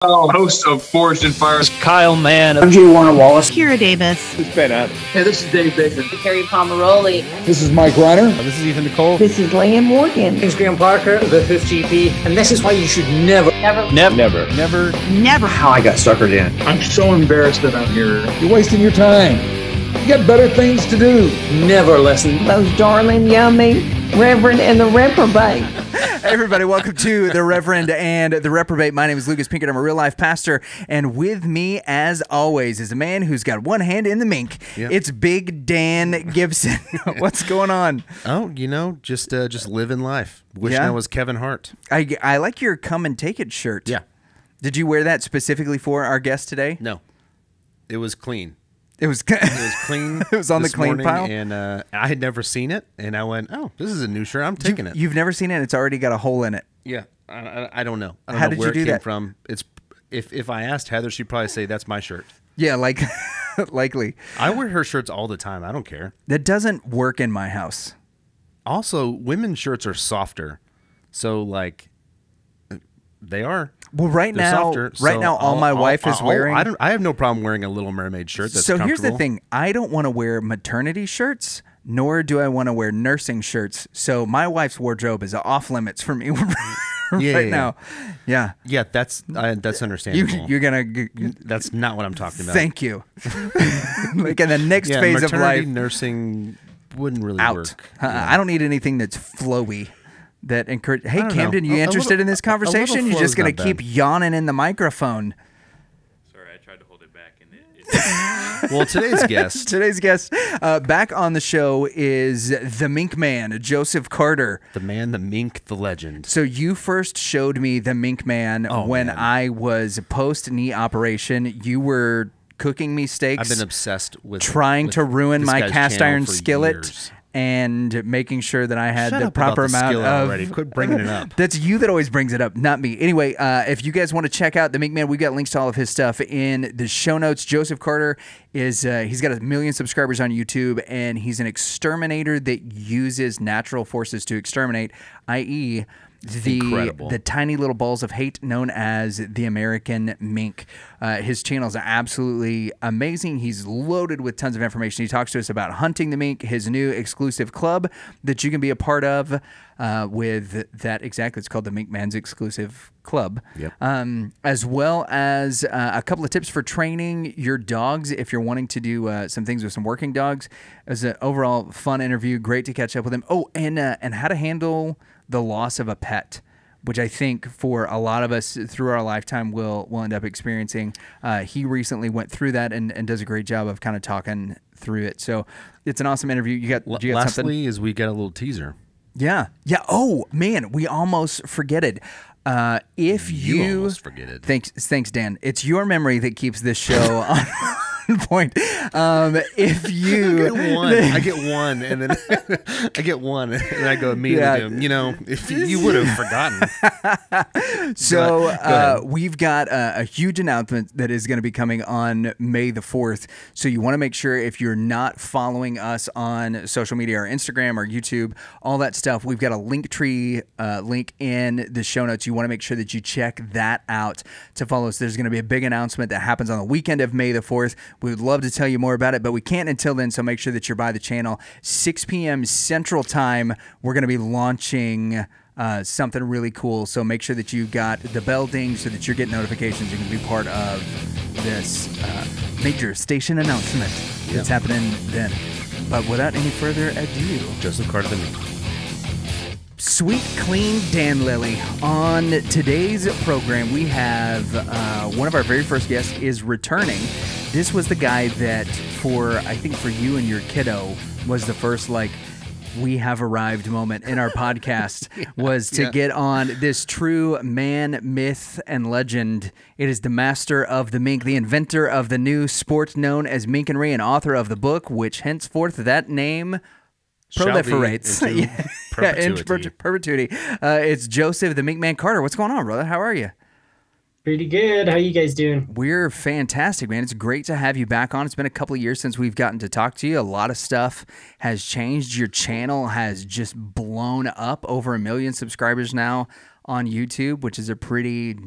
Host of Forged in Fire. Kyle Mann. I'm G. Warner Wallace. Kira Davis. This is Ben Adams. Hey, this is Dave Baker. Carrie Pomeroli. This is Mike Reiner. This is Ethan Nicole. This is Leanne Morgan. This is Graham Parker, the 5th GP, and this is why you should never. How I got suckered in. I'm so embarrassed that I'm here. You're wasting your time. You got better things to do. Never listen. Those darling, yummy Reverend and the Reprobate. Hey everybody, welcome to the Reverend and the Reprobate. My name is Lucas Pinkett. I'm a real-life pastor, and with me, as always, is a man who's got one hand in the mink. Yep. It's Big Dan Gibson. What's going on? Oh, you know, just living life. Wishing I was Kevin Hart. I like your Come and Take It shirt. Yeah. Did you wear that specifically for our guest today? No. It was clean. It was clean. It was on the clean morning, pile. And I had never seen it, and I went, "Oh, this is a new shirt. I'm taking it." You've never seen it? It's already got a hole in it. Yeah, I don't know. I don't How know did where you do it came that? from. It's if I asked Heather, she'd probably say that's my shirt. Yeah, like likely. I wear her shirts all the time. I don't care. That doesn't work in my house. Also, women's shirts are softer, so like they are. Well, right now, all my wife is wearing. I have no problem wearing a Little Mermaid shirt. That's so comfortable. here's the thing: I don't want to wear maternity shirts, nor do I want to wear nursing shirts. So my wife's wardrobe is off limits for me now. Yeah, yeah, that's understandable. You're gonna. That's not what I'm talking about. Thank you. Like in the next phase of life, nursing wouldn't really work. I don't need anything that's flowy. That encourage. Hey, Camden, you interested in this conversation? You're just gonna keep yawning in the microphone. Sorry, I tried to hold it back, and Well, today's guest, back on the show is the Mink Man, Joseph Carter. The man, the mink, the legend. So you first showed me the Mink Man when I was post-knee operation. You were cooking me steaks. I've been obsessed with trying to ruin my cast iron skillet. Years. And making sure that I had the proper about the amount of. already. Quit bringing it up. That's you that always brings it up, not me. Anyway, if you guys want to check out the Mink Man, we got links to all of his stuff in the show notes. Joseph Carter is he's got 1 million subscribers on YouTube, and he's an exterminator that uses natural forces to exterminate, i.e., the tiny little balls of hate known as the American mink. His channel is absolutely amazing. He's loaded with tons of information. He talks to us about hunting the mink, his new exclusive club that you can be a part of with that exactly. It's called the Mink Man's Exclusive Club. Yep. As well as a couple of tips for training your dogs if you're wanting to do some things with some working dogs. It was an overall fun interview. Great to catch up with him. Oh, and how to handle the loss of a pet, which I think for a lot of us through our lifetime will end up experiencing. He recently went through that and does a great job of kind of talking through it. So it's an awesome interview. You got Lastly, something? is we get a little teaser. Yeah. Oh man, we almost forget it. If you almost forget it. Thanks, Dan. It's your memory that keeps this show on point. If you I get one, and then I get one, and I go immediately to him. You know, if you would have forgotten. So we've got a huge announcement that is going to be coming on May the 4th. So you want to make sure if you're not following us on social media or Instagram or YouTube, all that stuff, we've got a Linktree link in the show notes. You want to make sure that you check that out to follow us. There's going to be a big announcement that happens on the weekend of May the 4th. We would love to tell you more about it, but we can't until then, so make sure that you're by the channel. 6 p.m. Central Time, we're going to be launching something really cool, so make sure that you got the bell ding so that you're getting notifications. You can be part of this major station announcement that's happening then. But without any further ado, Joseph Carter the Mink. Sweet Clean Dan Lilly. On today's program, we have one of our very first guests is returning. This was the guy that I think for you and your kiddo was the first we have arrived moment in our podcast was to get on this true man, myth, and legend. It is the master of the mink, the inventor of the new sport known as minkenry, and author of the book, which henceforth that name proliferates into perpetuity. It's Joseph the Mink Man Carter. What's going on, brother? How are you? Pretty good. How you guys doing? We're fantastic, man. It's great to have you back on. It's been a couple of years since we've gotten to talk to you. A lot of stuff has changed. Your channel has just blown up, over 1 million subscribers now on YouTube, which is a pretty,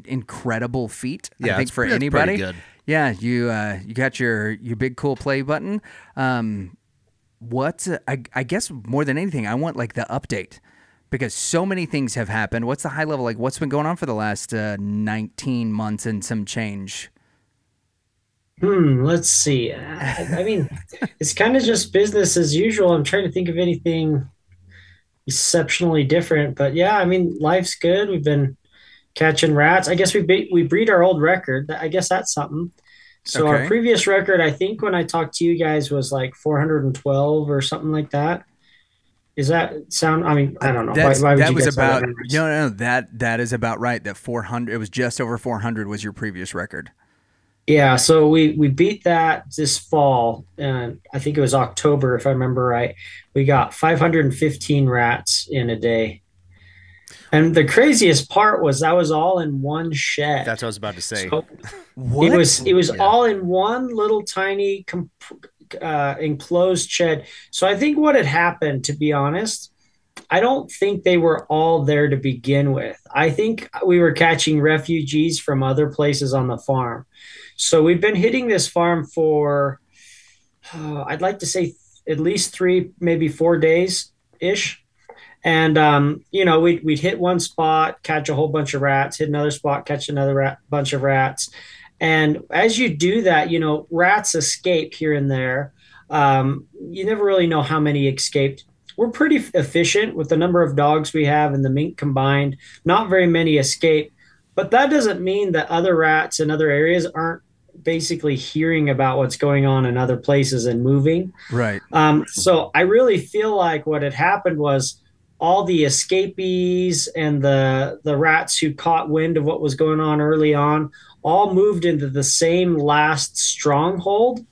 incredible feat. I think for anybody. Pretty good. Yeah, you got your big cool play button. I guess more than anything, I want like the update, because so many things have happened. What's the high level, like what's been going on for the last 19 months and some change? Let's see. It's kind of just business as usual. I'm trying to think of anything exceptionally different, but yeah, life's good. We've been catching rats. I guess we beat our old record. I guess that's something. So Okay. Our previous record, I think when I talked to you guys, was like 412 or something like that. Is that sound? I don't know. Why would that you was guys have about that memory? no, that is about right. That 400, it was just over 400 was your previous record. Yeah, so we beat that this fall, and I think it was October, if I remember right. We got 515 rats in a day. And the craziest part was that was all in one shed. That's what I was about to say. So What? it was all in one little tiny enclosed shed. So I think what had happened, to be honest, I don't think they were all there to begin with. I think we were catching refugees from other places on the farm. So we've been hitting this farm for, I'd like to say at least 3, maybe 4 days ish. And, we'd hit one spot, catch a whole bunch of rats, hit another spot, catch another bunch of rats. And as you do that, rats escape here and there. You never really know how many escaped. We're pretty efficient with the number of dogs we have and the mink combined. Not very many escape, but that doesn't mean that other rats in other areas aren't basically hearing about what's going on in other places and moving. Right. So I really feel like what had happened was all the escapees and the rats who caught wind of what was going on early on all moved into the same last stronghold,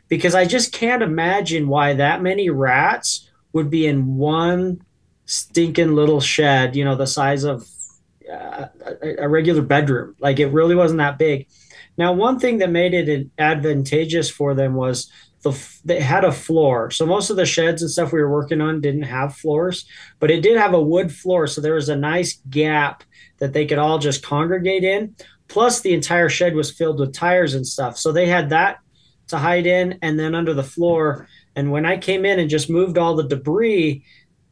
because I just can't imagine why that many rats would be in one stinking little shed, the size of a regular bedroom. Like, it really wasn't that big. Now, one thing that made it advantageous for them was they had a floor. So most of the sheds and stuff we were working on didn't have floors, but it did have a wood floor. So there was a nice gap that they could all just congregate in. Plus, the entire shed was filled with tires and stuff. So they had that to hide in, and then under the floor. And when I came in and just moved all the debris,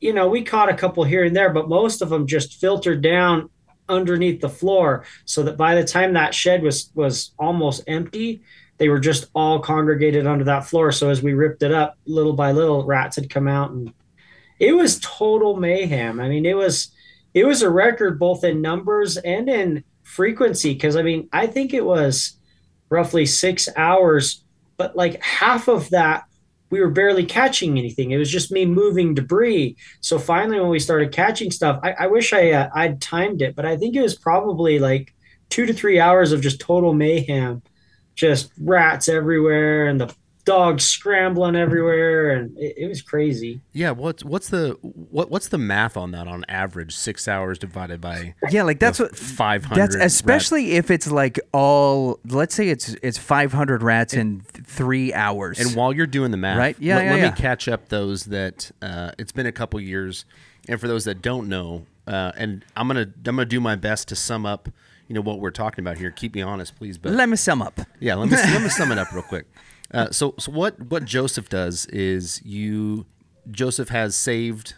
we caught a couple here and there, but most of them just filtered down underneath the floor, so that by the time that shed was almost empty, they were just all congregated under that floor. So as we ripped it up little by little, rats had come out, and it was total mayhem. It was a record both in numbers and in frequency, because I think it was roughly 6 hours, but like half of that we were barely catching anything. It was just me moving debris. So finally, when we started catching stuff, I wish I'd timed it, but I think it was probably like 2 to 3 hours of just total mayhem, just rats everywhere and the dogs scrambling everywhere, and it was crazy. Yeah, what's the math on that on average? 6 hours divided by That's what 500. That's especially if it's like let's say it's 500 rats in 3 hours. And while you're doing the math, right? Let me catch up those that it's been a couple years, and for those that don't know, and I'm gonna do my best to sum up, what we're talking about here. Keep me honest, please. But let me sum up. Yeah, let me sum it up real quick. So what Joseph does is Joseph has saved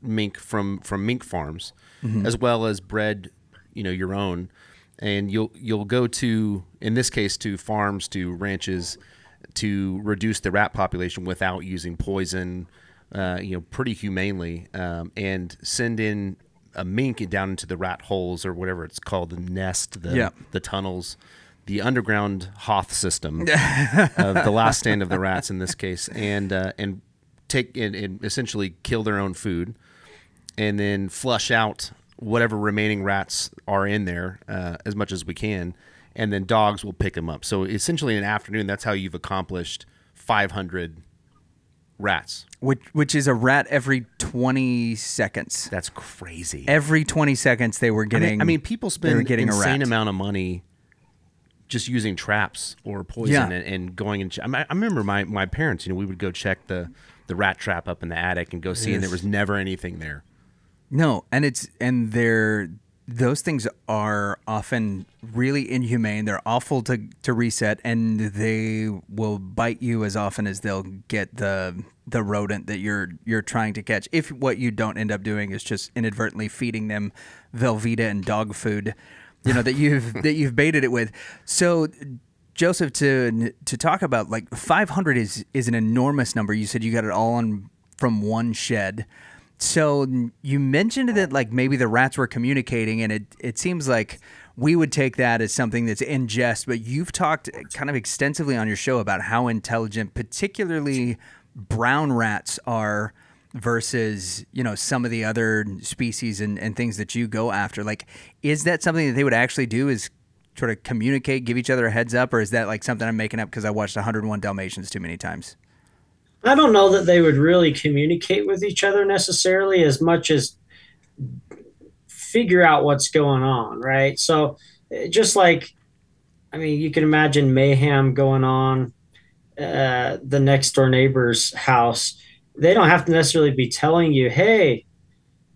mink from mink farms, as well as bred your own, and you'll go to, in this case, to farms, to ranches, to reduce the rat population without using poison, pretty humanely, and send in a mink down into the rat holes, or whatever it's called, the nest, the tunnels, the underground Hoth system of the last stand of the rats in this case, and take and essentially kill their own food, and then flush out whatever remaining rats are in there as much as we can, and then dogs will pick them up. So essentially in an afternoon, that's how you've accomplished 500 rats. Which is a rat every 20 seconds. That's crazy. Every 20 seconds they were getting. I mean people spend getting insane a rat. amount of money just using traps or poison and going and I remember my parents, we would go check the rat trap up in the attic and go see, and there was never anything there. No, and those things are often really inhumane. They're awful to reset, and they will bite you as often as they'll get the rodent that you're trying to catch. If what you don't end up doing is just inadvertently feeding them Velveeta and dog food, that you've baited it with. So, Joseph, to talk about, like, 500 is an enormous number. You said you got it all from one shed. So you mentioned that, like, maybe the rats were communicating, and it seems like we would take that as something that's in jest, but you've talked kind of extensively on your show about how intelligent particularly brown rats are versus, some of the other species and things that you go after. Like, is that something that they would actually do, is sort of communicate, give each other a heads up, or is that like something I'm making up because I watched 101 Dalmatians too many times? I don't know that they would really communicate with each other necessarily as much as figure out what's going on, right? So just like, you can imagine mayhem going on the next door neighbor's house. They don't have to necessarily be telling you, hey,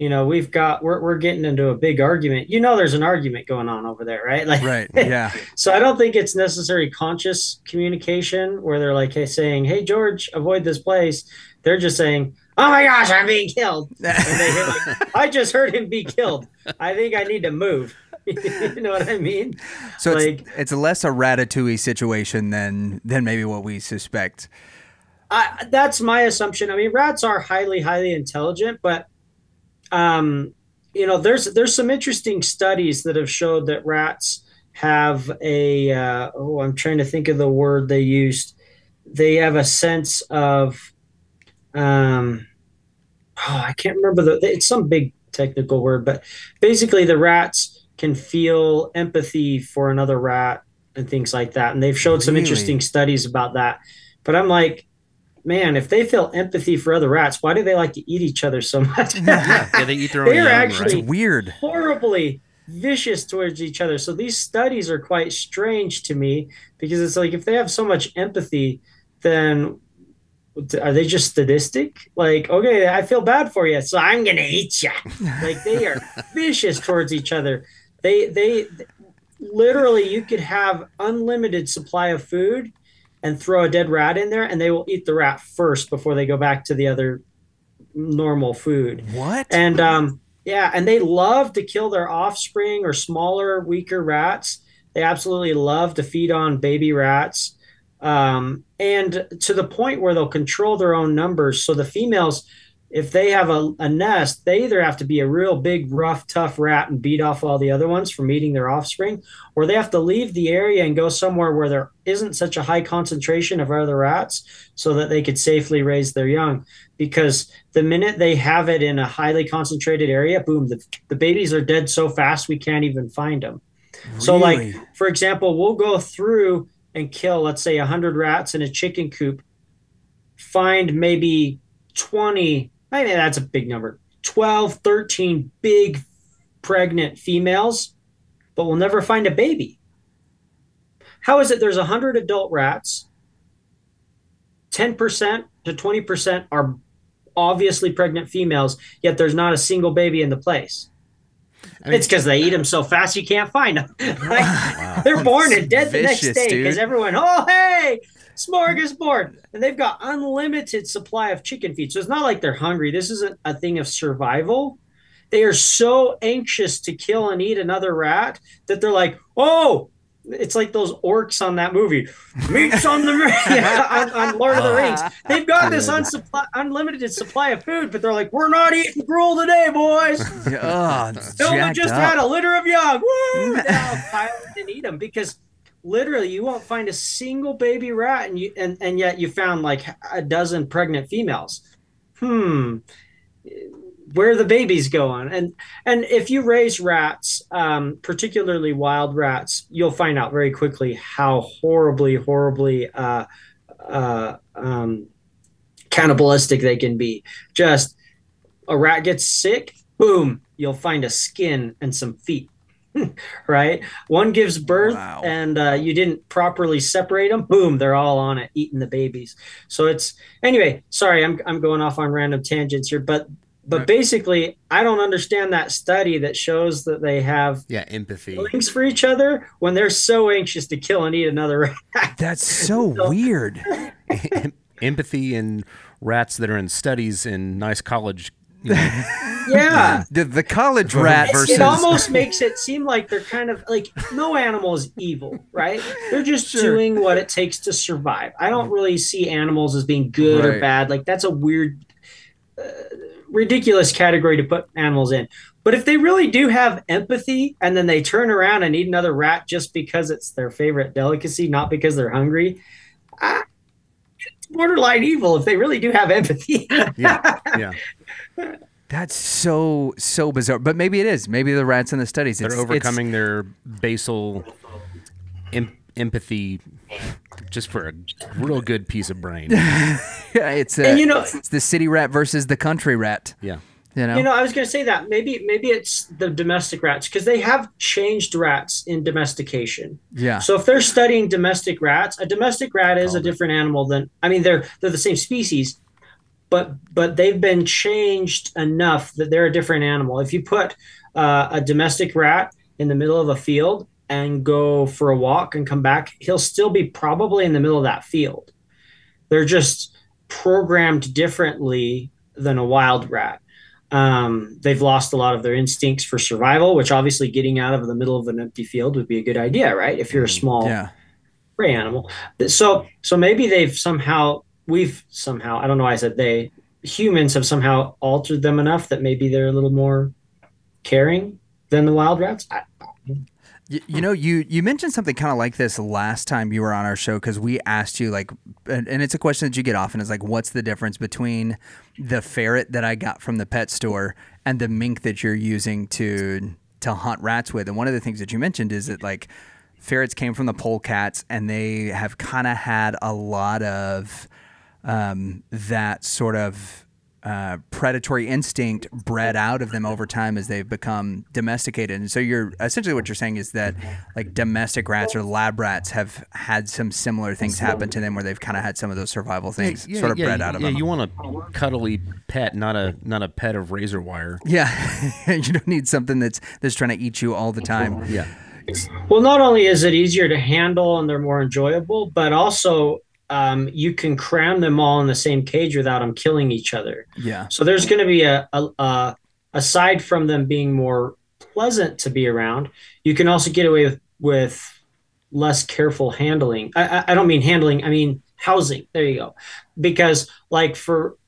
we're getting into a big argument. There's an argument going on over there, right? Like, right, yeah. So I don't think it's necessarily conscious communication where they're like, saying, hey, George, avoid this place. They're just saying, oh my gosh, I'm being killed. And they hear like, I just heard him be killed. I think I need to move. You know what I mean? So it's less a Ratatouille situation than maybe what we suspect. That's my assumption. Rats are highly, highly intelligent, but there's some interesting studies that have showed that rats have I'm trying to think of the word they used. They have a sense of, I can't remember it's some big technical word, but basically the rats can feel empathy for another rat and things like that. And they've showed some interesting studies about that. But I'm like, man, if they feel empathy for other rats, why do they like to eat each other so much? Yeah, they eat their own They're young, actually right? Weird, horribly vicious towards each other. So these studies are quite strange to me because it's like if they have so much empathy, then are they just sadistic? Like, okay, I feel bad for you, so I'm gonna eat you. Like they are vicious towards each other. They literally, you could have unlimited supply of food and throw a dead rat in there, and they will eat the rat first before they go back to the other normal food. What? And and they love to kill their offspring or smaller, weaker rats. They absolutely love to feed on baby rats. And to the point where they'll control their own numbers. So the females, if they have a nest, they either have to be a real big, rough, tough rat and beat off all the other ones from eating their offspring, or they have to leave the area and go somewhere where there isn't such a high concentration of other rats so that they could safely raise their young. Because the minute they have it in a highly concentrated area, boom, the babies are dead so fast we can't even find them. Really? So like, for example, we'll go through and kill, let's say 100 rats in a chicken coop, find maybe 20, maybe that's a big number, 12, 13 big pregnant females, but we'll never find a baby. How is it there's 100 adult rats, 10% to 20% are obviously pregnant females, yet there's not a single baby in the place? It's because they eat them so fast you can't find them. They're born and dead the next day because everyone, oh, hey, smorgasbord. And they've got unlimited supply of chicken feed. So it's not like they're hungry. This isn't a thing of survival. They are so anxious to kill and eat another rat that they're like, oh, it's like those orcs on that movie. Meat's on the on Lord of the Rings. They've got this unlimited supply of food, but they're like, we're not eating gruel today, boys. Hilda just had a litter of young. Woo! Now pile it and eat them because literally you won't find a single baby rat, and yet you found like a dozen pregnant females. Where are the babies going? And if you raise rats, particularly wild rats, you'll find out very quickly how horribly cannibalistic they can be. Just a rat gets sick, boom, you'll find a skin and some feet. Right? One gives birth and you didn't properly separate them, boom, they're all on it eating the babies. So it's anyway, sorry, I'm going off on random tangents here, but basically I don't understand that study that shows that they have empathy feelings for each other when they're so anxious to kill and eat another rat. That's so weird. Empathy in rats that are in studies in nice college. Yeah. The college rat versus... It almost makes it seem like they're kind of like, no animal is evil, right? They're just doing what it takes to survive. I don't really see animals as being good or bad. Like, that's a weird, ridiculous category to put animals in. But if they really do have empathy and then they turn around and eat another rat just because it's their favorite delicacy, not because they're hungry, it's borderline evil if they really do have empathy. Yeah. That's so bizarre. But maybe it is. Maybe the rats in the studies. They're overcoming their basal empathy just for a real good piece of brain. It's the city rat versus the country rat. Yeah. I was going to say that maybe it's the domestic rats because they have changed rats in domestication. Yeah. So if they're studying domestic rats, a domestic rat is a different animal than, I mean, they're the same species, but they've been changed enough that they're a different animal. If you put a domestic rat in the middle of a field and go for a walk and come back, he'll still be probably in the middle of that field. They're just programmed differently than a wild rat. They've lost a lot of their instincts for survival, which obviously getting out of the middle of an empty field would be a good idea, right? If you're a small prey animal. So maybe we've somehow, I don't know why I said humans have somehow altered them enough that maybe they're a little more caring than the wild rats. You mentioned something kind of like this last time you were on our show because we asked you, like, and it's a question that you get often, is like, what's the difference between the ferret that I got from the pet store and the mink that you're using to hunt rats with? And one of the things that you mentioned is that, like, ferrets came from the polecats and they have kind of had a lot of that sort of predatory instinct bred out of them over time as they've become domesticated. And so essentially what you're saying is that, like, domestic rats or lab rats have had some similar things happen to them where they've kind of had some of those survival things sort of bred out of them. Yeah, you want a cuddly pet, not a pet of razor wire. Yeah, you don't need something that's trying to eat you all the time. Yeah. Well, not only is it easier to handle and they're more enjoyable, but also you can cram them all in the same cage without them killing each other. Yeah. So there's going to be aside from them being more pleasant to be around, you can also get away with less careful handling. I don't mean handling, I mean housing. There you go. Because, like,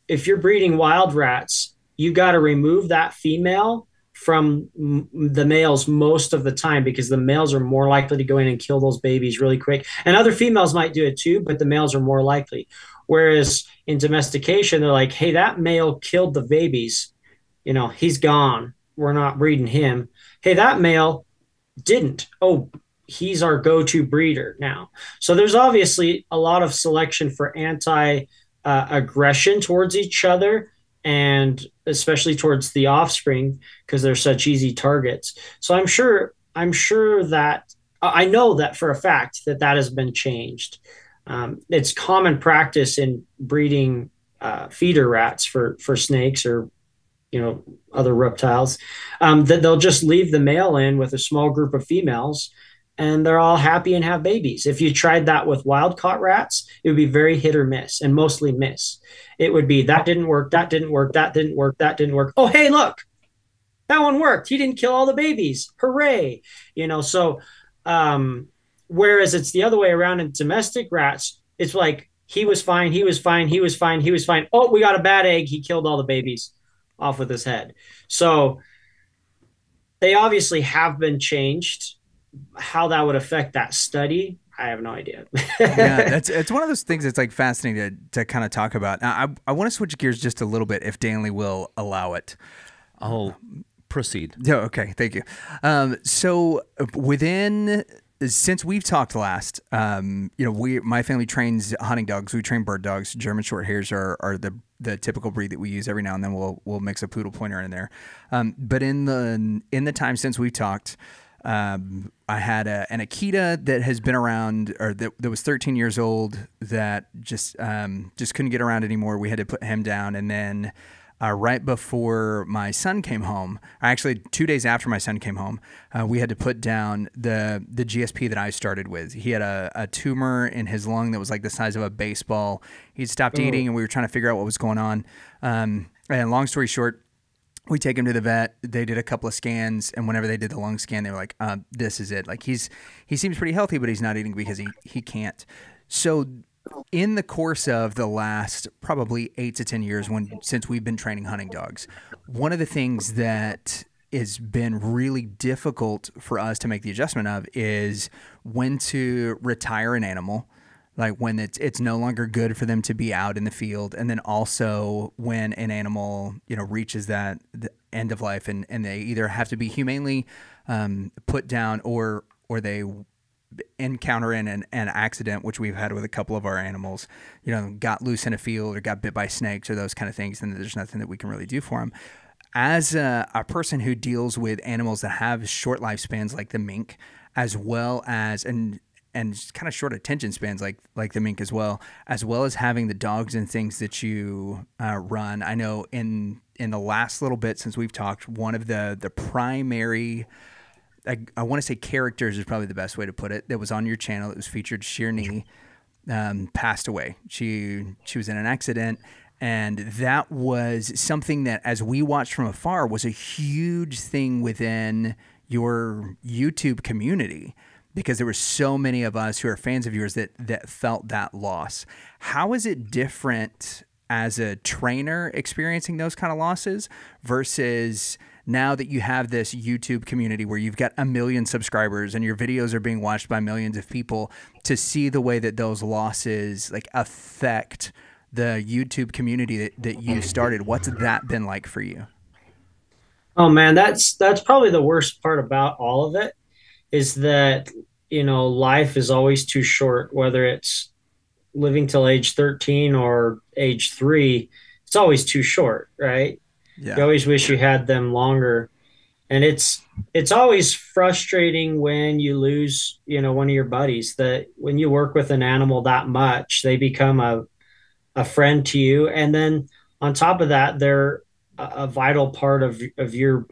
if you're breeding wild rats, you got to remove that female from the males most of the time because the males are more likely to go in and kill those babies really quick. And other females might do it too, but the males are more likely. Whereas in domestication, they're like, hey, that male killed the babies. He's gone. We're not breeding him. Hey, that male didn't. Oh, he's our go-to breeder now. So there's obviously a lot of selection for anti-aggression towards each other, and especially towards the offspring because they're such easy targets. So I'm sure that I know that for a fact that has been changed. It's common practice in breeding feeder rats for snakes or other reptiles that they'll just leave the male in with a small group of females and they're all happy and have babies. If you tried that with wild caught rats, it would be very hit or miss, and mostly miss. It would be that didn't work, that didn't work, that didn't work, that didn't work. Oh, hey, look, that one worked. He didn't kill all the babies. Hooray. So whereas it's the other way around in domestic rats, it's like he was fine, he was fine, he was fine, he was fine. Oh, we got a bad egg. He killed all the babies off with his head. So they obviously have been changed. How that would affect that study, I have no idea. Yeah, it's one of those things that's, like, fascinating to kind of talk about. Now, I want to switch gears just a little bit if Danley will allow it. I'll proceed. Yeah, okay, thank you. So within since we've talked last, my family trains hunting dogs. We train bird dogs. German short hairs are the typical breed that we use. Every now and then we'll mix a poodle pointer in there. But in the time since we've talked, I had an Akita that has been around, or that was 13 years old, that just couldn't get around anymore. We had to put him down, and then right before my son came home, actually 2 days after my son came home, we had to put down the GSP that I started with. He had a tumor in his lung that was like the size of a baseball. He'd stopped eating, and we were trying to figure out what was going on. And long story short, we take him to the vet. They did a couple of scans, and whenever they did the lung scan, they were like, "This is it. Like he seems pretty healthy, but he's not eating because he can't." So, in the course of the last probably 8 to 10 years, since we've been training hunting dogs, one of the things that has been really difficult for us to make the adjustment of is when to retire an animal. Like when it's no longer good for them to be out in the field, and then also when an animal reaches the end of life and they either have to be humanely put down or they encounter an accident, which we've had with a couple of our animals, got loose in a field or got bit by snakes or those kind of things, then there's nothing that we can really do for them. As a person who deals with animals that have short lifespans like the mink, as well as and kind of short attention spans like the mink, as well as having the dogs and things that you run. I know in the last little bit since we've talked, one of the primary, I want to say characters is probably the best way to put it, that was on your channel, that was featured, Shirney, passed away. She was in an accident, and that was something that, as we watched from afar, was a huge thing within your YouTube community, because there were so many of us who are fans of yours that felt that loss. How is it different as a trainer experiencing those kind of losses versus now that you have this YouTube community where you've got 1 million subscribers and your videos are being watched by millions of people, to see the way that those losses affect the YouTube community that you started? What's that been like for you? Oh man, that's probably the worst part about all of it, is that, life is always too short, whether it's living till age 13 or age 3, it's always too short, right? Yeah. You always wish you had them longer. And it's always frustrating when you lose, one of your buddies, that when you work with an animal that much, they become a friend to you. And then on top of that, they're a vital part of your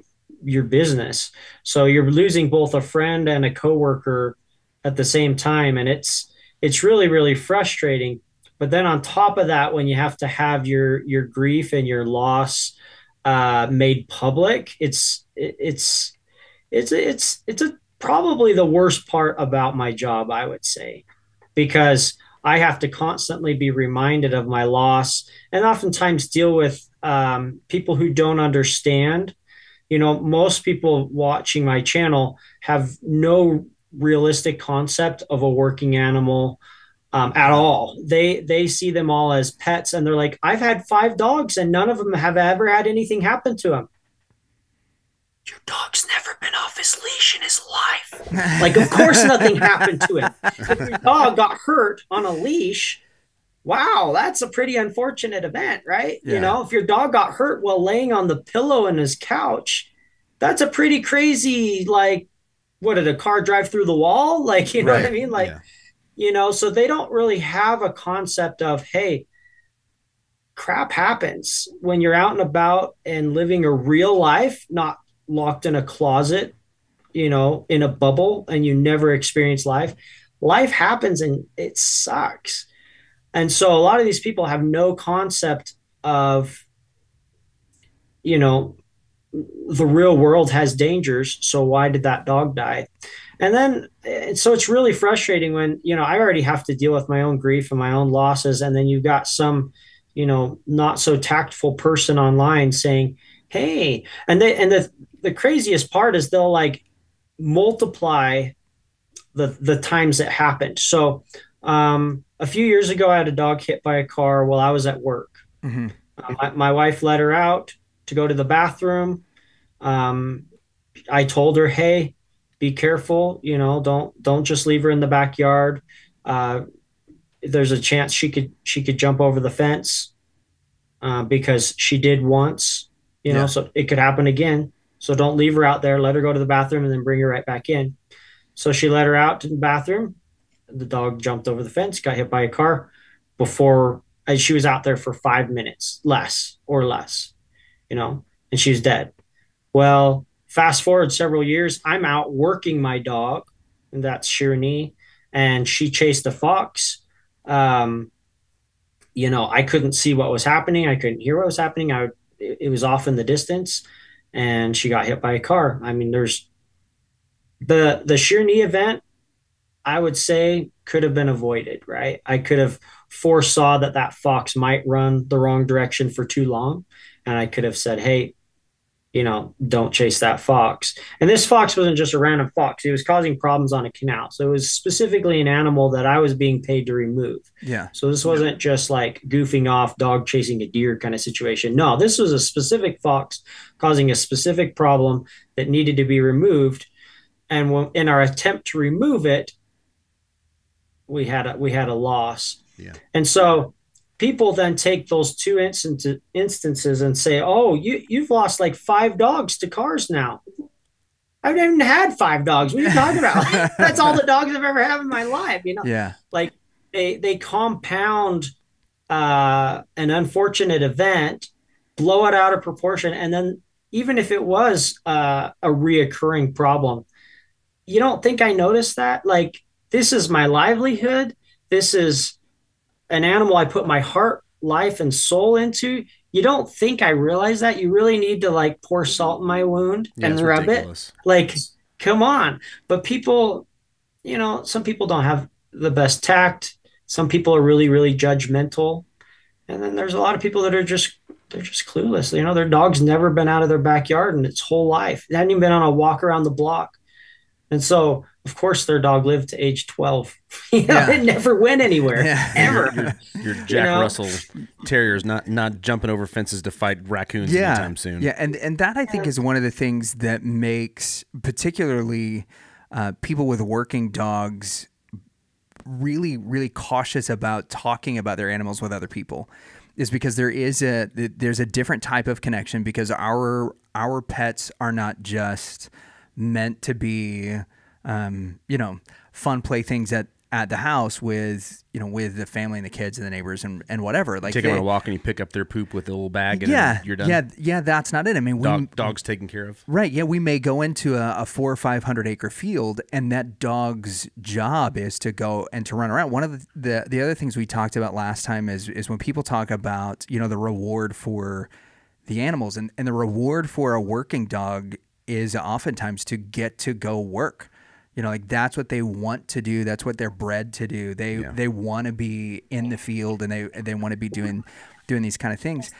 business. So you're losing both a friend and a coworker at the same time. And it's really, really frustrating. But then on top of that, when you have to have your grief and your loss made public, it's probably the worst part about my job, I would say, because I have to constantly be reminded of my loss, and oftentimes deal with people who don't understand. Most people watching my channel have no realistic concept of a working animal at all. They see them all as pets, and they're like, I've had 5 dogs and none of them have ever had anything happen to them. Your dog's never been off his leash in his life. Like, of course nothing happened to him. If your dog got hurt on a leash, wow, that's a pretty unfortunate event, right? Yeah. If your dog got hurt while laying on the pillow in his couch, that's a pretty crazy, what did a car drive through the wall? Know what I mean? So they don't really have a concept of, hey, crap happens when you're out and about and living a real life, not locked in a closet, in a bubble, and you never experience life. Life happens and it sucks. And so a lot of these people have no concept of, the real world has dangers. So why did that dog die? And then, so it's really frustrating when, I already have to deal with my own grief and my own losses. And then you've got some, not so tactful person online saying, hey, and the craziest part is they'll multiply the times it happened. So, a few years ago, I had a dog hit by a car while I was at work. Mm-hmm. My wife let her out to go to the bathroom. I told her, hey, be careful, you know, don't just leave her in the backyard. There's a chance she could jump over the fence, because she did once, you know, so it could happen again. So don't leave her out there. Let her go to the bathroom and then bring her right back in. So she let her out to the bathroom. The dog jumped over the fence, got hit by a car and she was out there for 5 minutes, less, you know, and she's dead. Well, fast forward several years, I'm out working my dog, and that's Shirney, and she chased a fox. You know, I couldn't see what was happening. I couldn't hear what was happening. It was off in the distance, and she got hit by a car. I mean, there's the Shirney event, I would say, could have been avoided, right? I could have foresaw that fox might run the wrong direction for too long. And I could have said, hey, you know, don't chase that fox. And this fox wasn't just a random fox. It was causing problems on a canal. So it was specifically an animal that I was being paid to remove. Yeah. So this wasn't just like goofing off, dog chasing a deer kind of situation. No, this was a specific fox causing a specific problem that needed to be removed. And in our attempt to remove it, we had a loss. Yeah. And so people then take those two instances and say, oh, you've lost like 5 dogs to cars now. I haven't even had 5 dogs. What are you talking about? That's all the dogs I've ever had in my life, you know? Yeah. Like they compound an unfortunate event, blow it out of proportion, and then even if it was a reoccurring problem, you don't think I noticed that? Like, this is my livelihood. This is an animal I put my heart, life, and soul into. You don't think I realize that? You really need to like pour salt in my wound and rub it. Like, come on. But people, you know, some people don't have the best tact. Some people are really, really judgmental. And then there's a lot of people that are just clueless. You know, their dog's never been out of their backyard in its whole life. They hadn't even been on a walk around the block. And so, of course, their dog lived to age 12. You know, it never went anywhere, ever. Your Jack Russell Terrier's not jumping over fences to fight raccoons anytime soon. Yeah, and that I think is one of the things that makes particularly people with working dogs really, really cautious about talking about their animals with other people, is because there's a different type of connection, because our pets are not just meant to be, you know, fun playthings at the house with the family and the kids and the neighbors and whatever. Like, take them on a walk and you pick up their poop with a little bag and then you're done. Yeah, that's not it. I mean, dog's taken care of. Right. Yeah, we may go into a 400 or 500 acre field, and that dog's job is to go and to run around. One of the other things we talked about last time is when people talk about, you know, the reward for the animals, and the reward for a working dog is oftentimes to get to go work. You know, like, that's what they want to do. That's what they're bred to do. They want to be in the field, and they want to be doing these kind of things.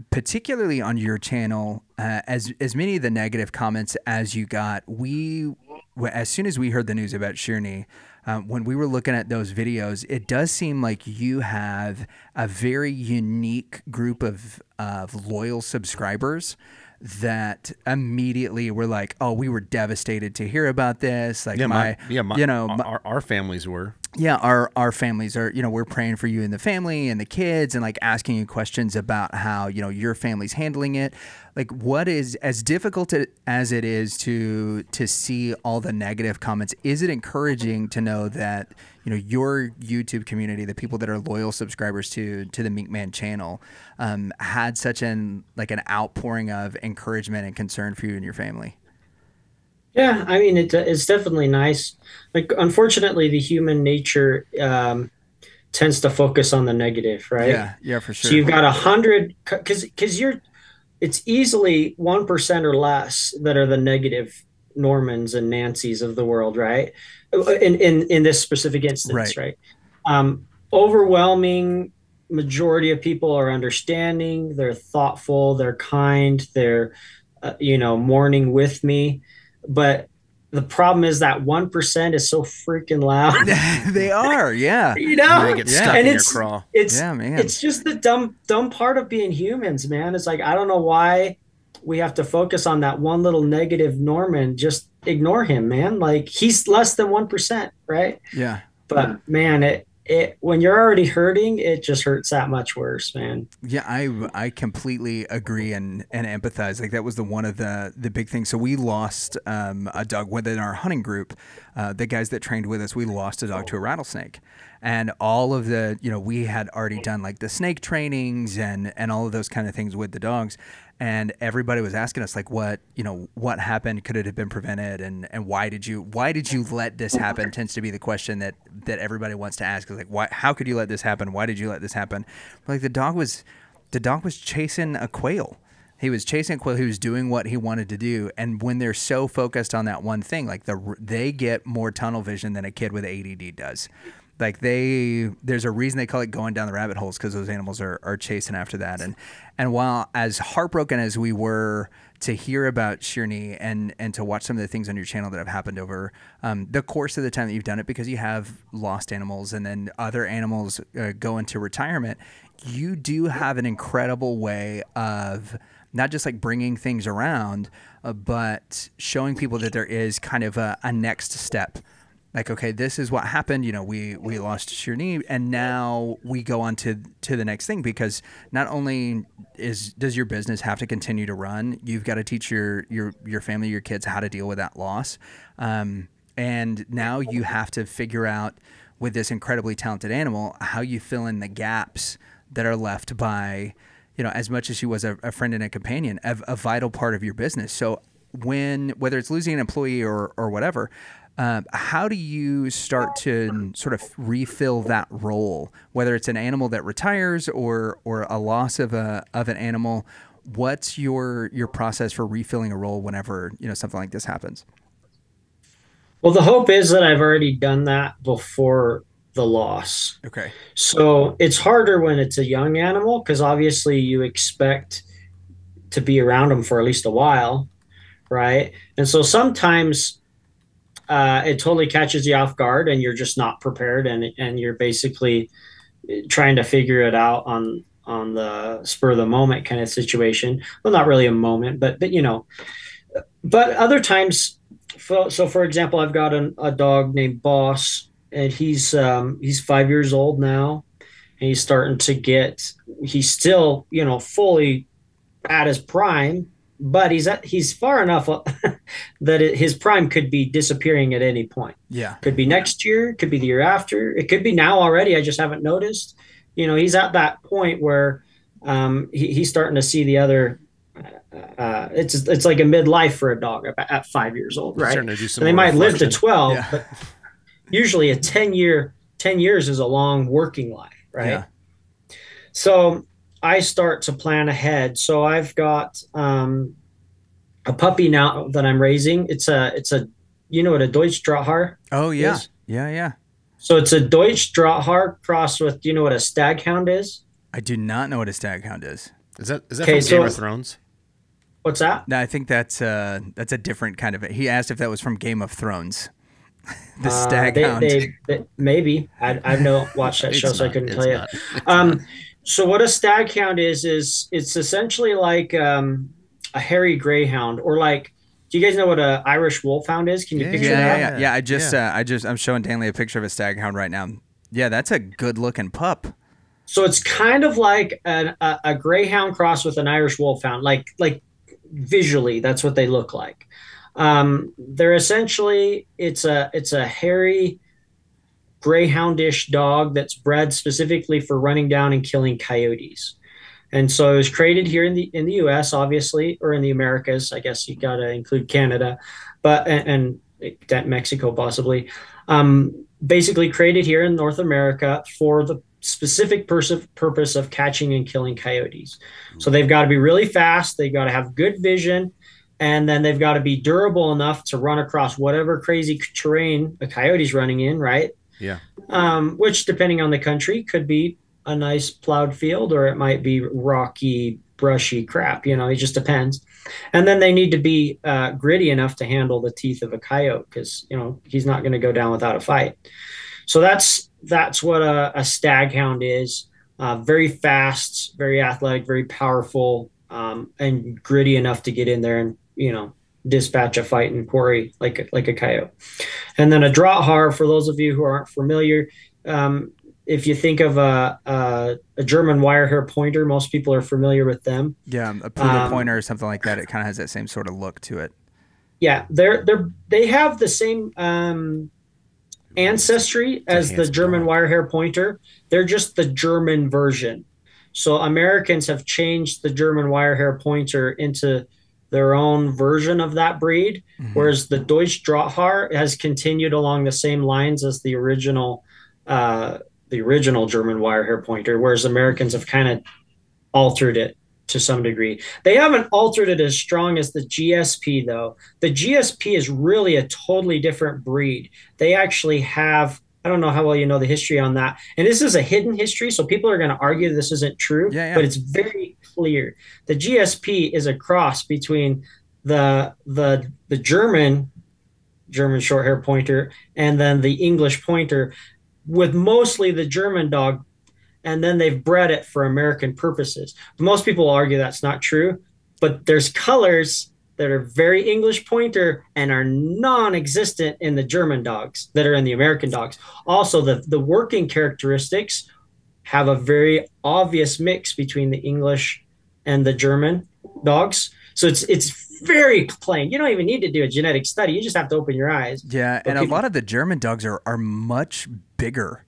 Particularly on your channel, as many of the negative comments as you got, as soon as we heard the news about Shirney, when we were looking at those videos, it does seem like you have a very unique group of loyal subscribers that immediately were like, oh, we were devastated to hear about this. Like, our families were. Yeah, our families are, you know, we're praying for you and the family and the kids, and like asking you questions about how, you know, your family's handling it. Like, what is, as difficult as it is to see all the negative comments, is it encouraging to know that, you know, your YouTube community, the people that are loyal subscribers to the Mink Man channel, had such an outpouring of encouragement and concern for you and your family? Yeah, I mean, it's definitely nice. Like, unfortunately, the human nature tends to focus on the negative, right? Yeah, for sure. So you've got 100, because it's easily 1% or less that are the negative Normans and Nancys of the world, right? In this specific instance, right? Overwhelming majority of people are understanding. They're thoughtful. They're kind. They're mourning with me. But the problem is that 1% is so freaking loud. They are, yeah. You know, they get stuck in your craw. It's just the dumb part of being humans, man. It's like, I don't know why we have to focus on that one little negative Norman just ignore him, man. Like, he's less than 1%, right? Yeah. But man, it when you're already hurting, it just hurts that much worse, man. Yeah, I completely agree and empathize. Like, that was one of the big things. So we lost a dog within our hunting group. The guys that trained with us, we lost a dog to a rattlesnake. And all of the, we had already done like the snake trainings and all of those kind of things with the dogs. And everybody was asking us like, what happened? Could it have been prevented? And why did you let this happen? Tends to be the question that everybody wants to ask, is like, how could you let this happen? Why did you let this happen? Like, the dog was chasing a quail. He was chasing a quail. He was doing what he wanted to do. And when they're so focused on that one thing, like they get more tunnel vision than a kid with ADD does. Like, there's a reason they call it going down the rabbit holes, because those animals are chasing after that. And while as heartbroken as we were to hear about Shirney and to watch some of the things on your channel that have happened over the course of the time that you've done it, because you have lost animals and then other animals go into retirement, you do have an incredible way of not just like bringing things around, but showing people that there is kind of a next step. Like, okay, this is what happened. We lost Shirney, and now we go on to the next thing, because not only does your business have to continue to run, you've got to teach your family, your kids, how to deal with that loss. And now you have to figure out, with this incredibly talented animal, how you fill in the gaps that are left by, as much as she was a friend and a companion, a vital part of your business. So whether it's losing an employee or whatever, how do you start to sort of refill that role, whether it's an animal that retires or a loss of an animal? What's your process for refilling a role whenever something like this happens? Well, the hope is that I've already done that before the loss. Okay. So it's harder when it's a young animal, because obviously you expect to be around them for at least a while, right? And so sometimes it totally catches you off guard, and you're just not prepared, and you're basically trying to figure it out on the spur of the moment kind of situation. Well, not really a moment, but but other times. So for example, I've got a dog named Boss, and he's 5 years old now, and he's starting to he's still fully at his prime, but he's far enough that his prime could be disappearing at any point. Yeah. Could be next year, could be the year after. It could be now already. I just haven't noticed. He's at that point where he's starting to see the other. It's like a midlife for a dog at 5 years old, right? And they might live to 12, yeah. But usually a 10 years is a long working life, right? Yeah. So I start to plan ahead. So I've got a puppy now that I'm raising. It's a what a Deutsch Drahthaar. Oh yeah, is? Yeah. So it's a Deutsch Drahthaar crossed with what a staghound is. I do not know what a staghound is. Is that from Game of Thrones? What's that? No, I think that's a different kind of it. He asked if that was from Game of Thrones. The staghound. Maybe. I've not watched that show, so I couldn't tell you. So what a staghound is it's essentially like a hairy greyhound, or like, do you guys know what an Irish wolfhound is? Can you picture that? Yeah. I'm showing Danley a picture of a staghound right now. Yeah, that's a good looking pup. So it's kind of like a greyhound crossed with an Irish wolfhound, like visually, that's what they look like. They're essentially, it's a hairy greyhoundish dog that's bred specifically for running down and killing coyotes. And so it was created here in the US, obviously, or in the Americas. I guess you got to include Canada, but and Mexico possibly. Basically created here in North America for the specific purpose of catching and killing coyotes. So they've got to be really fast. They've got to have good vision, and then they've got to be durable enough to run across whatever crazy terrain a coyote's running in, right? Yeah. Which, depending on the country, could be a nice plowed field, or it might be rocky, brushy crap. It just depends. And then they need to be gritty enough to handle the teeth of a coyote, because he's not going to go down without a fight. So that's what a staghound is. Very fast, very athletic, very powerful, and gritty enough to get in there and dispatch a fight and quarry like a coyote. And then a Draughtar, for those of you who aren't familiar, if you think of a German wirehair pointer, most people are familiar with them. Yeah, a poodle pointer or something like that. It kind of has that same sort of look to it. Yeah, they have the same ancestry as the German wirehair pointer. They're just the German version. So Americans have changed the German wirehair pointer into their own version of that breed, whereas the Deutsch Draughtar has continued along the same lines as the original German wirehair pointer, whereas Americans have kind of altered it to some degree. They haven't altered it as strong as the GSP, though. The GSP is really a totally different breed. They actually have, I don't know how well you know the history on that. And this is a hidden history, so people are going to argue this isn't true, but it's very clear. The GSP is a cross between the German short hair pointer and then the English pointer, with mostly the German dog, and then they've bred it for American purposes. Most people argue that's not true, but there's colors that are very English pointer and are non-existent in the German dogs that are in the American dogs. Also, the working characteristics have a very obvious mix between the English and the German dogs. So it's very plain. You don't even need to do a genetic study. You just have to open your eyes. Yeah, and a lot of the German dogs are much bigger.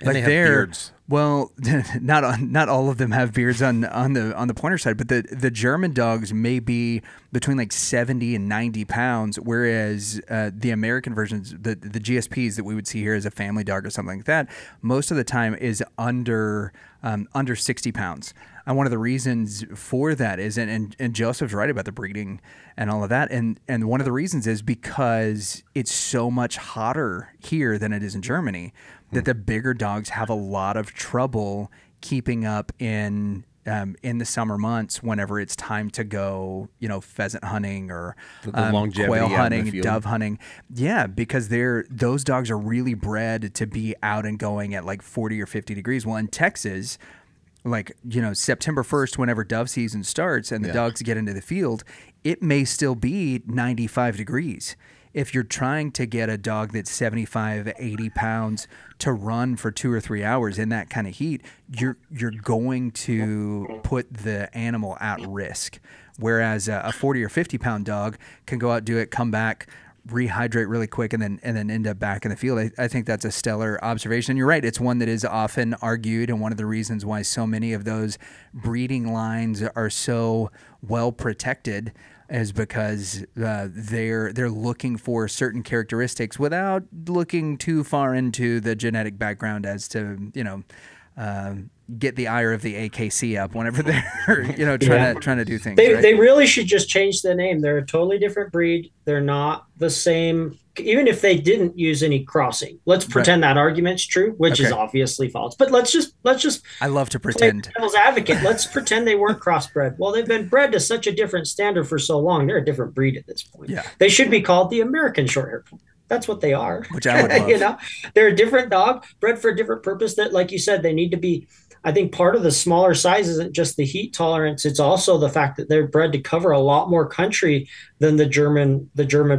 And they have beards. Well, not all of them have beards on the pointer side, but the German dogs may be between like 70 and 90 pounds, whereas the American versions, the GSPs that we would see here as a family dog or something like that, most of the time is under 60 pounds. And one of the reasons for that is, and Joseph's right about the breeding and all of that, and one of the reasons is because it's so much hotter here than it is in Germany, that the bigger dogs have a lot of trouble keeping up in the summer months whenever it's time to go, pheasant hunting or quail hunting, dove hunting. Yeah, because those dogs are really bred to be out and going at like 40 or 50 degrees. Well, in Texas, like, September 1st, whenever dove season starts and the dogs get into the field, it may still be 95 degrees. If you're trying to get a dog that's 75, 80 pounds to run for 2 or 3 hours in that kind of heat, you're going to put the animal at risk. Whereas a 40 or 50 pound dog can go out, do it, come back, rehydrate really quick, and then end up back in the field. I think that's a stellar observation. You're right. It's one that is often argued, and one of the reasons why so many of those breeding lines are so well protected is because they're looking for certain characteristics without looking too far into the genetic background as to get the ire of the AKC up whenever they're trying to do things. They really should just change the name. They're a totally different breed. They're not the same. Even if they didn't use any crossing, let's pretend that argument's true, which is obviously false. But let's just. I love to pretend. Devil's advocate. Let's pretend they weren't crossbred. Well, they've been bred to such a different standard for so long. They're a different breed at this point. Yeah. They should be called the American Shorthair Pointer. That's what they are. Which I would love. They're a different dog, bred for a different purpose. That, like you said, they need to be. I think part of the smaller size isn't just the heat tolerance. It's also the fact that they're bred to cover a lot more country than the German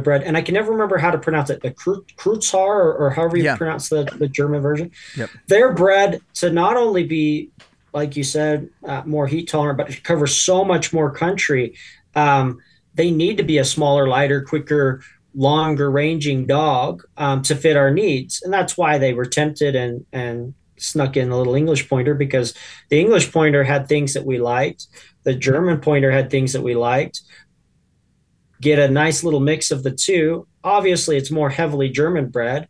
bred. And I can never remember how to pronounce it. The Kreuzhaar or however you pronounce the German version. Yep. They're bred to not only be, like you said, more heat tolerant, but to cover so much more country. They need to be a smaller, lighter, quicker, longer ranging dog to fit our needs. And that's why they were tempted and snuck in the little English pointer, because the English pointer had things that we liked. The German pointer had things that we liked. Get a nice little mix of the two. Obviously, it's more heavily German bred,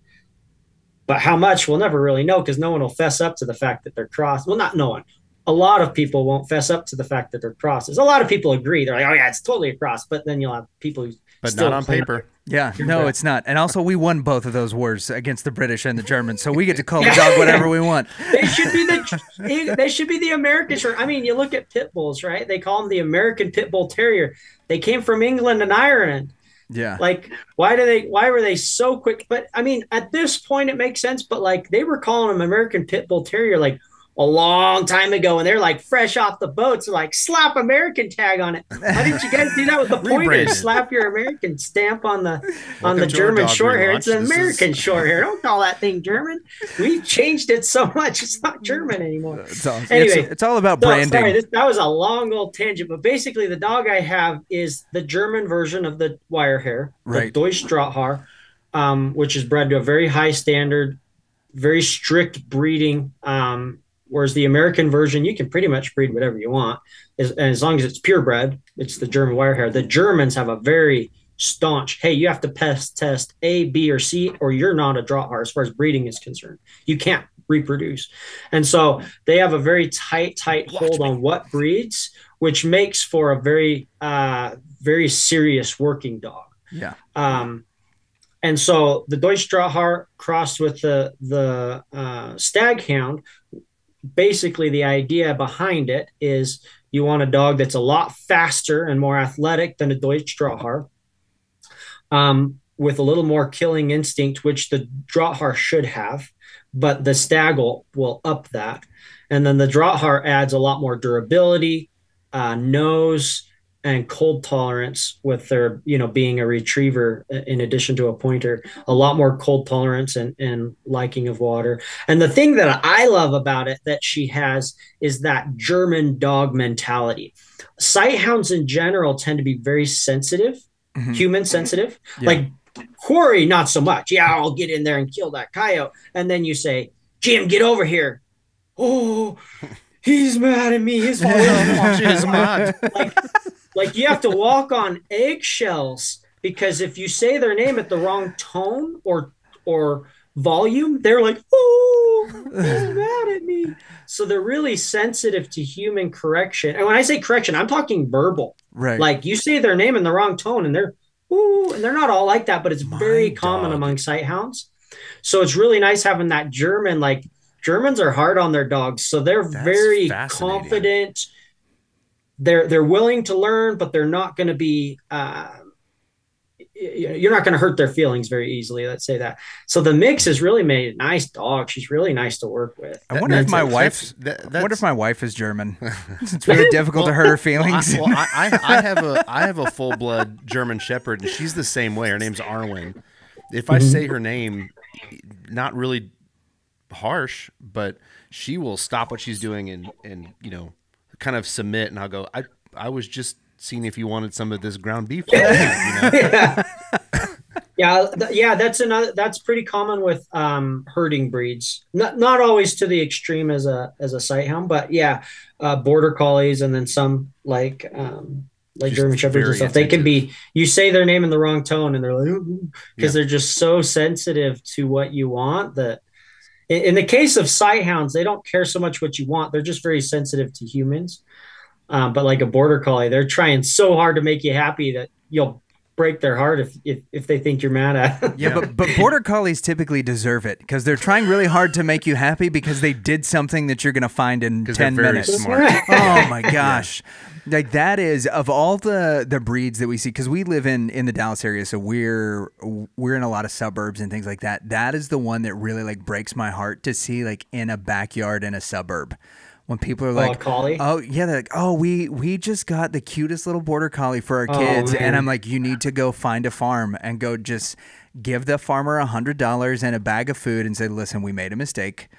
but how much we'll never really know, because no one will fess up to the fact that they're crossed. Well, not no one. A lot of people won't fess up to the fact that they're crosses. A lot of people agree. They're like, oh yeah, it's totally a cross. But then you'll have people who but not on paper. Yeah, no, it's not. And also, we won both of those wars against the British and the Germans, so we get to call the dog whatever we want. They should be the American short. I mean, you look at pit bulls, right? They call them the American Pit Bull Terrier. They came from England and Ireland. Yeah. Like, why were they so quick? But I mean, at this point, it makes sense. But like, they were calling them American Pit Bull Terrier. Like, a long time ago, and they're like fresh off the boat. So like slap American tag on it. How did you guys do that with the pointer? Rebranded. Slap your American stamp on the Welcome to German our dog short hair. relaunch. It's an This is- American short hair. Don't call that thing German. We changed it so much. It's not German anymore. It's all, Anyway, it's all about so, branding. sorry, that was a long old tangent, but basically the dog I have is the German version of the wire hair, Right. the Deutsch Drahthaar, which is bred to a very high standard, very strict breeding. Whereas the American version, you can pretty much breed whatever you want, as long as it's purebred. It's the German wire hair. The Germans have a very staunch, hey, you have to pest test A, B, or C, or you're not a Drahthaar as far as breeding is concerned. You can't reproduce. And so they have a very tight hold on what breeds, which makes for a very, very serious working dog. Yeah. And so the Deutsch Drahthaar crossed with the Staghound, basically the idea behind it is you want a dog that's a lot faster and more athletic than a Deutsch Drahthaar, with a little more killing instinct, which the Drahthaar should have, but the Stag will up that. And then the Drahthaar adds a lot more durability, nose, and cold tolerance with their, being a retriever in addition to a pointer, a lot more cold tolerance and liking of water. And the thing that I love about it that she has is that German dog mentality. Sighthounds in general tend to be very sensitive, human sensitive. Yeah. Like Quarry, not so much. Yeah, I'll get in there and kill that coyote. And then you say, Jim, get over here. Oh, he's mad at me. His fault. Is mad. Like you have to walk on eggshells, because if you say their name at the wrong tone or volume, they're like, oh, he's mad at me. So they're really sensitive to human correction. And when I say correction, I'm talking verbal. Right. Like you say their name in the wrong tone and they're, ooh, and they're not all like that, but it's very common among sighthounds. So it's really nice having that German, like Germans are hard on their dogs. So they're very confident. They're willing to learn, but they're not going to be, you're not going to hurt their feelings very easily. Let's say that. So the mix has really made a nice dog. She's really nice to work with. I wonder if my wife, what if my wife is German? It's really difficult to hurt her feelings. I have a full blood German Shepherd, and she's the same way. Her name's Arwen. If I say her name, not really harsh, but she will stop what she's doing and kind of submit, and I'll go, I was just seeing if you wanted some of this ground beef. Yeah, that's pretty common with herding breeds. Not always to the extreme as a sighthound, but yeah, border collies and then some like German shepherds and stuff. They can be, you say their name in the wrong tone and they're like, because they're just so sensitive to what you want that. In the case of sighthounds, they don't care so much what you want. They're just very sensitive to humans. But like a border collie, they're trying so hard to make you happy that you'll break their heart if they think you're mad at them. Yeah, but border collies typically deserve it because they're trying really hard to make you happy because they did something that you're going to find in 10 minutes. Smart. Oh my gosh. Like that is, of all the breeds that we see, because we live in the Dallas area, so we're in a lot of suburbs and things like that. That is the one that really like breaks my heart to see, like in a backyard in a suburb. When people are like, collie? oh yeah, they're like, oh, we just got the cutest little border collie for our kids, and I'm like, you need to go find a farm and go just give the farmer $100 and a bag of food and say, listen, we made a mistake,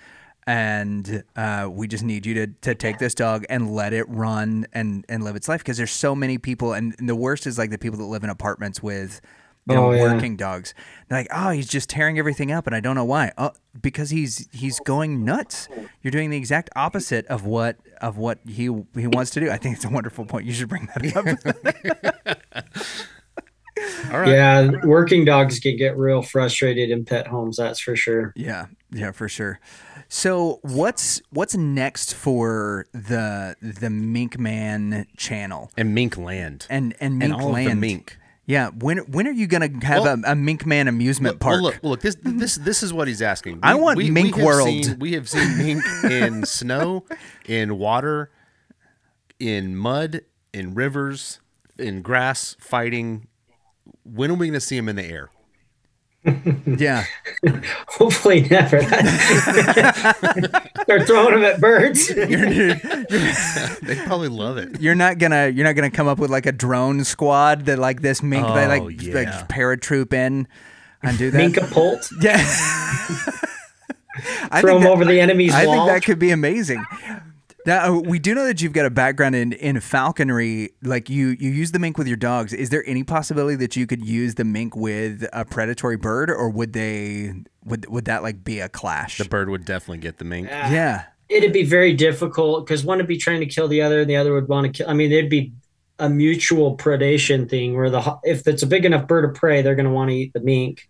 and we just need you to take this dog and let it run and live its life, because there's so many people, and the worst is like the people that live in apartments with working dogs. They're like, oh, he's just tearing everything up, and I don't know why. Oh, because he's going nuts. You're doing the exact opposite of what he wants to do. I think it's a wonderful point. You should bring that up. All right. Yeah, working dogs can get real frustrated in pet homes. That's for sure. Yeah, for sure. So what's next for the Mink Man channel And Mink Land and Mink all Land? of the mink. Yeah, when are you gonna have a Mink Man amusement park? Look, this is what he's asking. I want Mink World. We have seen mink in snow, in water, in mud, in rivers, in grass, fighting. When are we going to see him in the air? Yeah. Hopefully never. Start throwing them at birds. They probably love it. You're not gonna come up with like a drone squad that like this mink they like paratroop in and do that. Mink-a-pult. Yeah. Throw them over the enemy's wall. I think that could be amazing. Now, we do know that you've got a background in falconry. Like you use the mink with your dogs. Is there any possibility that you could use the mink with a predatory bird, or would that like be a clash? The bird would definitely get the mink. Yeah. It'd be very difficult because one would be trying to kill the other, and the other would want to kill. I mean, it'd be a mutual predation thing where if it's a big enough bird of prey, they're going to want to eat the mink.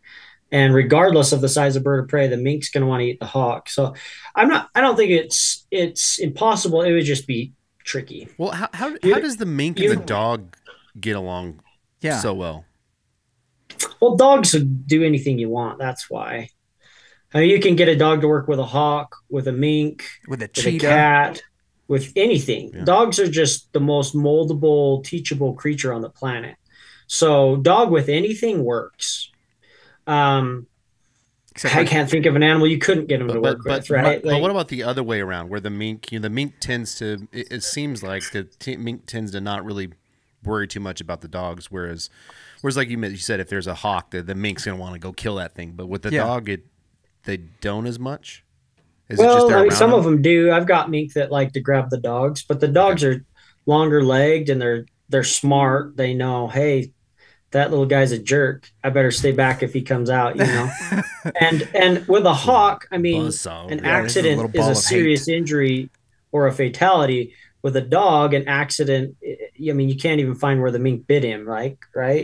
And regardless of the size of bird of prey, the mink's going to want to eat the hawk. So I don't think it's impossible. It would just be tricky. Well, how does the mink and the dog get along so well? Well, dogs would do anything you want. That's why. I mean, you can get a dog to work with a hawk, with a mink, with a cheetah, with a cat, with anything. Yeah. Dogs are just the most moldable, teachable creature on the planet. So dog with anything works. I can't think of an animal you couldn't get them to work with, right? But what about the other way around, where the mink tends to? It seems like the mink tends to not really worry too much about the dogs, whereas like you said, if there's a hawk, the mink's gonna want to go kill that thing. But with the dog, they don't as much. Some of them do. I've got mink that like to grab the dogs, but the dogs are longer legged and they're smart. They know, hey, that little guy's a jerk. I better stay back if he comes out, you know. and with a hawk, I mean, an accident is a serious injury or a fatality. With a dog, an accident, I mean, you can't even find where the mink bit him, right?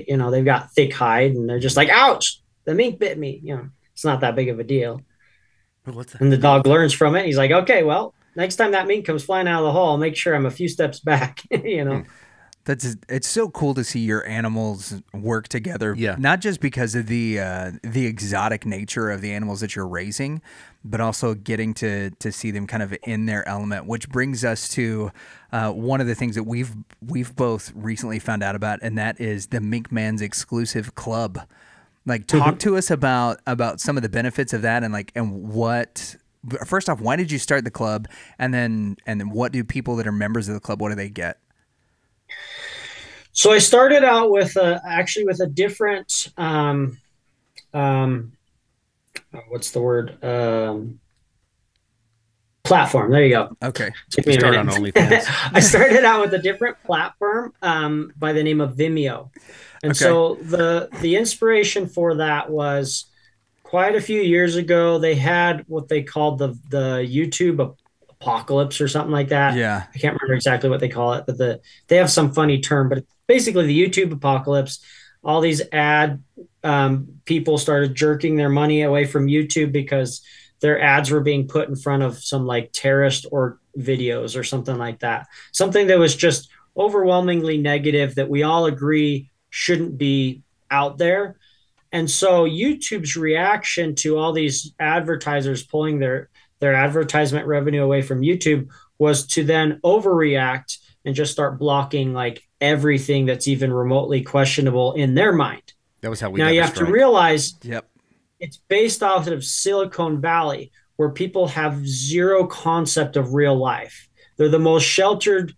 You know, they've got thick hide and they're just like, ouch, the mink bit me. You know, it's not that big of a deal. And the dog learns from it. He's like, okay, well, next time that mink comes flying out of the hall, I'll make sure I'm a few steps back, you know. It's so cool to see your animals work together. Yeah. Not just because of the exotic nature of the animals that you're raising, but also getting to see them kind of in their element. Which brings us to one of the things that we've both recently found out about, and that is the Mink Man's exclusive club. Like, talk to us about some of the benefits of that, and what. First off, why did you start the club, and then what do people that are members of the club, what do they get? So I started out with a different, what's the word? Platform. There you go. Okay. Took me a minute. On OnlyFans. I started out with a different platform by the name of Vimeo. And so the inspiration for that was quite a few years ago. They had what they called the YouTube apocalypse or something like that. Yeah. I can't remember exactly what they call it, but they have some funny term, but basically the YouTube apocalypse. All these ad people started jerking their money away from YouTube because their ads were being put in front of some like terrorist or videos or something like that. Something that was just overwhelmingly negative that we all agree shouldn't be out there. And so YouTube's reaction to all these advertisers pulling their advertisement revenue away from YouTube was to then overreact and just start blocking like everything that's even remotely questionable in their mind. That was how we now you have to realize it's based off of Silicon Valley, where people have zero concept of real life. They're the most sheltered,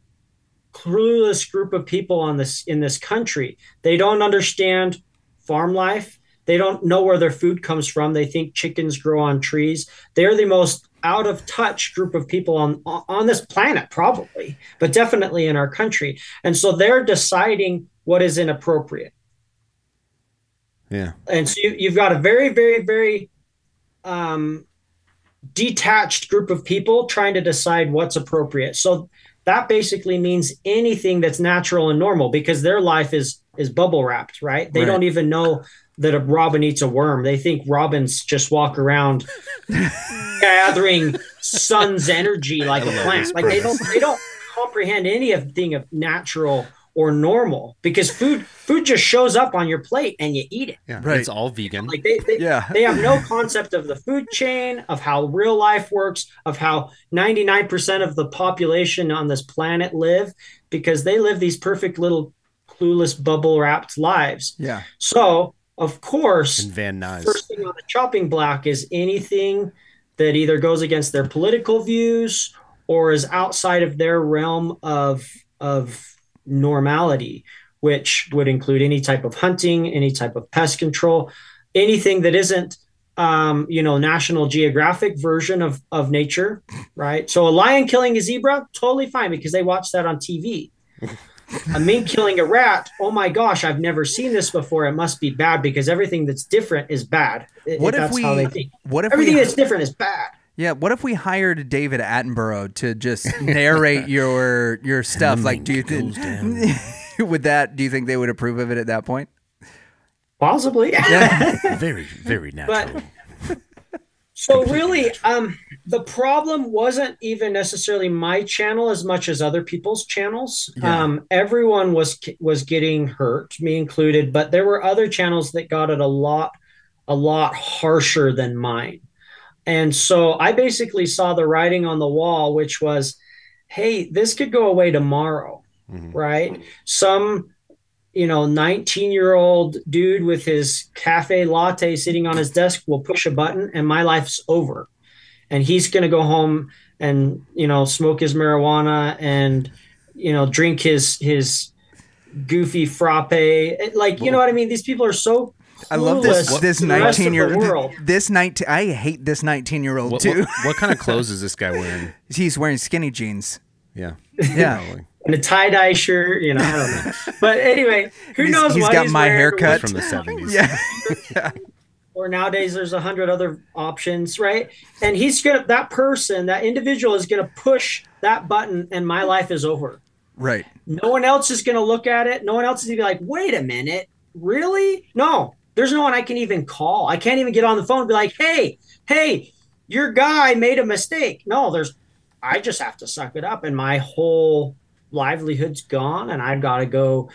clueless group of people in this country. They don't understand farm life. They don't know where their food comes from. They think chickens grow on trees. They're the most out of touch group of people on this planet, probably, but definitely in our country. And so they're deciding what is inappropriate. Yeah. And so you've got a very, very, very detached group of people trying to decide what's appropriate. So that basically means anything that's natural and normal, because their life is bubble wrapped, right? They don't even know that a robin eats a worm. They think robins just walk around gathering sun's energy like a plant. Like they don't comprehend anything of natural or normal, because food just shows up on your plate and you eat it. Yeah, right. It's all vegan. Like they have no concept of the food chain, of how real life works, of how 99% of the population on this planet live, because they live these perfect little clueless bubble wrapped lives. Yeah. So of course, And Van Nuys. first thing on the chopping block is anything that either goes against their political views or is outside of their realm of normality, which would include any type of hunting, any type of pest control, anything that isn't National Geographic version of nature, right? So a lion killing a zebra, totally fine because they watch that on TV. A mink killing a rat, oh my gosh, I've never seen this before. It must be bad because everything that's different is bad. How they think. Everything that's different is bad. Yeah, what if we hired David Attenborough to just narrate your stuff? Like, do you think do you think they would approve of it at that point? Possibly. Yeah. Very, very natural. So really, the problem wasn't even necessarily my channel as much as other people's channels. Yeah. Everyone was getting hurt, me included, but there were other channels that got it a lot harsher than mine. And so I basically saw the writing on the wall, which was, hey, this could go away tomorrow, right? Some 19-year-old dude with his cafe latte sitting on his desk will push a button and my life's over. And he's going to go home and, smoke his marijuana and, drink his goofy frappe. Like, you know what I mean? These people are so I love this 19-year-old. I hate this 19-year-old too. What kind of clothes is this guy wearing? He's wearing skinny jeans. Yeah. Yeah. And a tie-dye shirt, I don't know. But anyway, who knows he's what got he's my wearing haircut From the 70s. Yeah. Or nowadays there's 100 other options, right? And that individual is going to push that button and my life is over. Right. No one else is going to look at it. No one else is going to be like, wait a minute, really? No, there's no one I can even call. I can't even get on the phone and be like, hey, your guy made a mistake. No, I just have to suck it up and my whole livelihood's gone and I've got to go,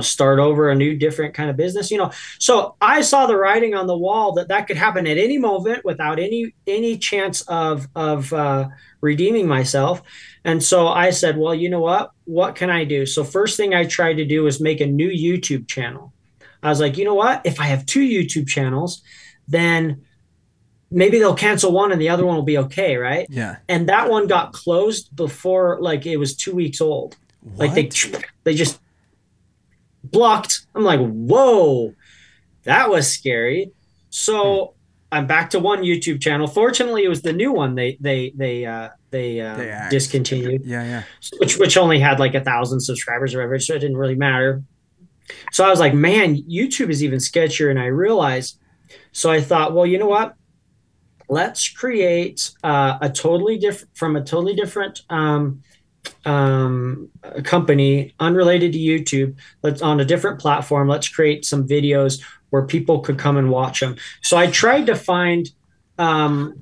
start over a new, different kind of business, So I saw the writing on the wall that could happen at any moment without any chance of redeeming myself. And so I said, well, you know what can I do? So first thing I tried to do was make a new YouTube channel. I was like, you know what? If I have 2 YouTube channels, then maybe they'll cancel one and the other one will be okay, right? Yeah. And that one got closed before it was 2 weeks old. What? Like they just blocked. I'm like, whoa, that was scary. So I'm back to one YouTube channel. Fortunately, it was the new one they discontinued. Yeah. Which only had like 1,000 subscribers or whatever, so it didn't really matter. So I was like, man, YouTube is even sketchier. And I realized, so I thought, well, you know what? Let's create a totally different company unrelated to YouTube. Let's on a different platform. Let's create some videos where people could come and watch them. So I tried to find a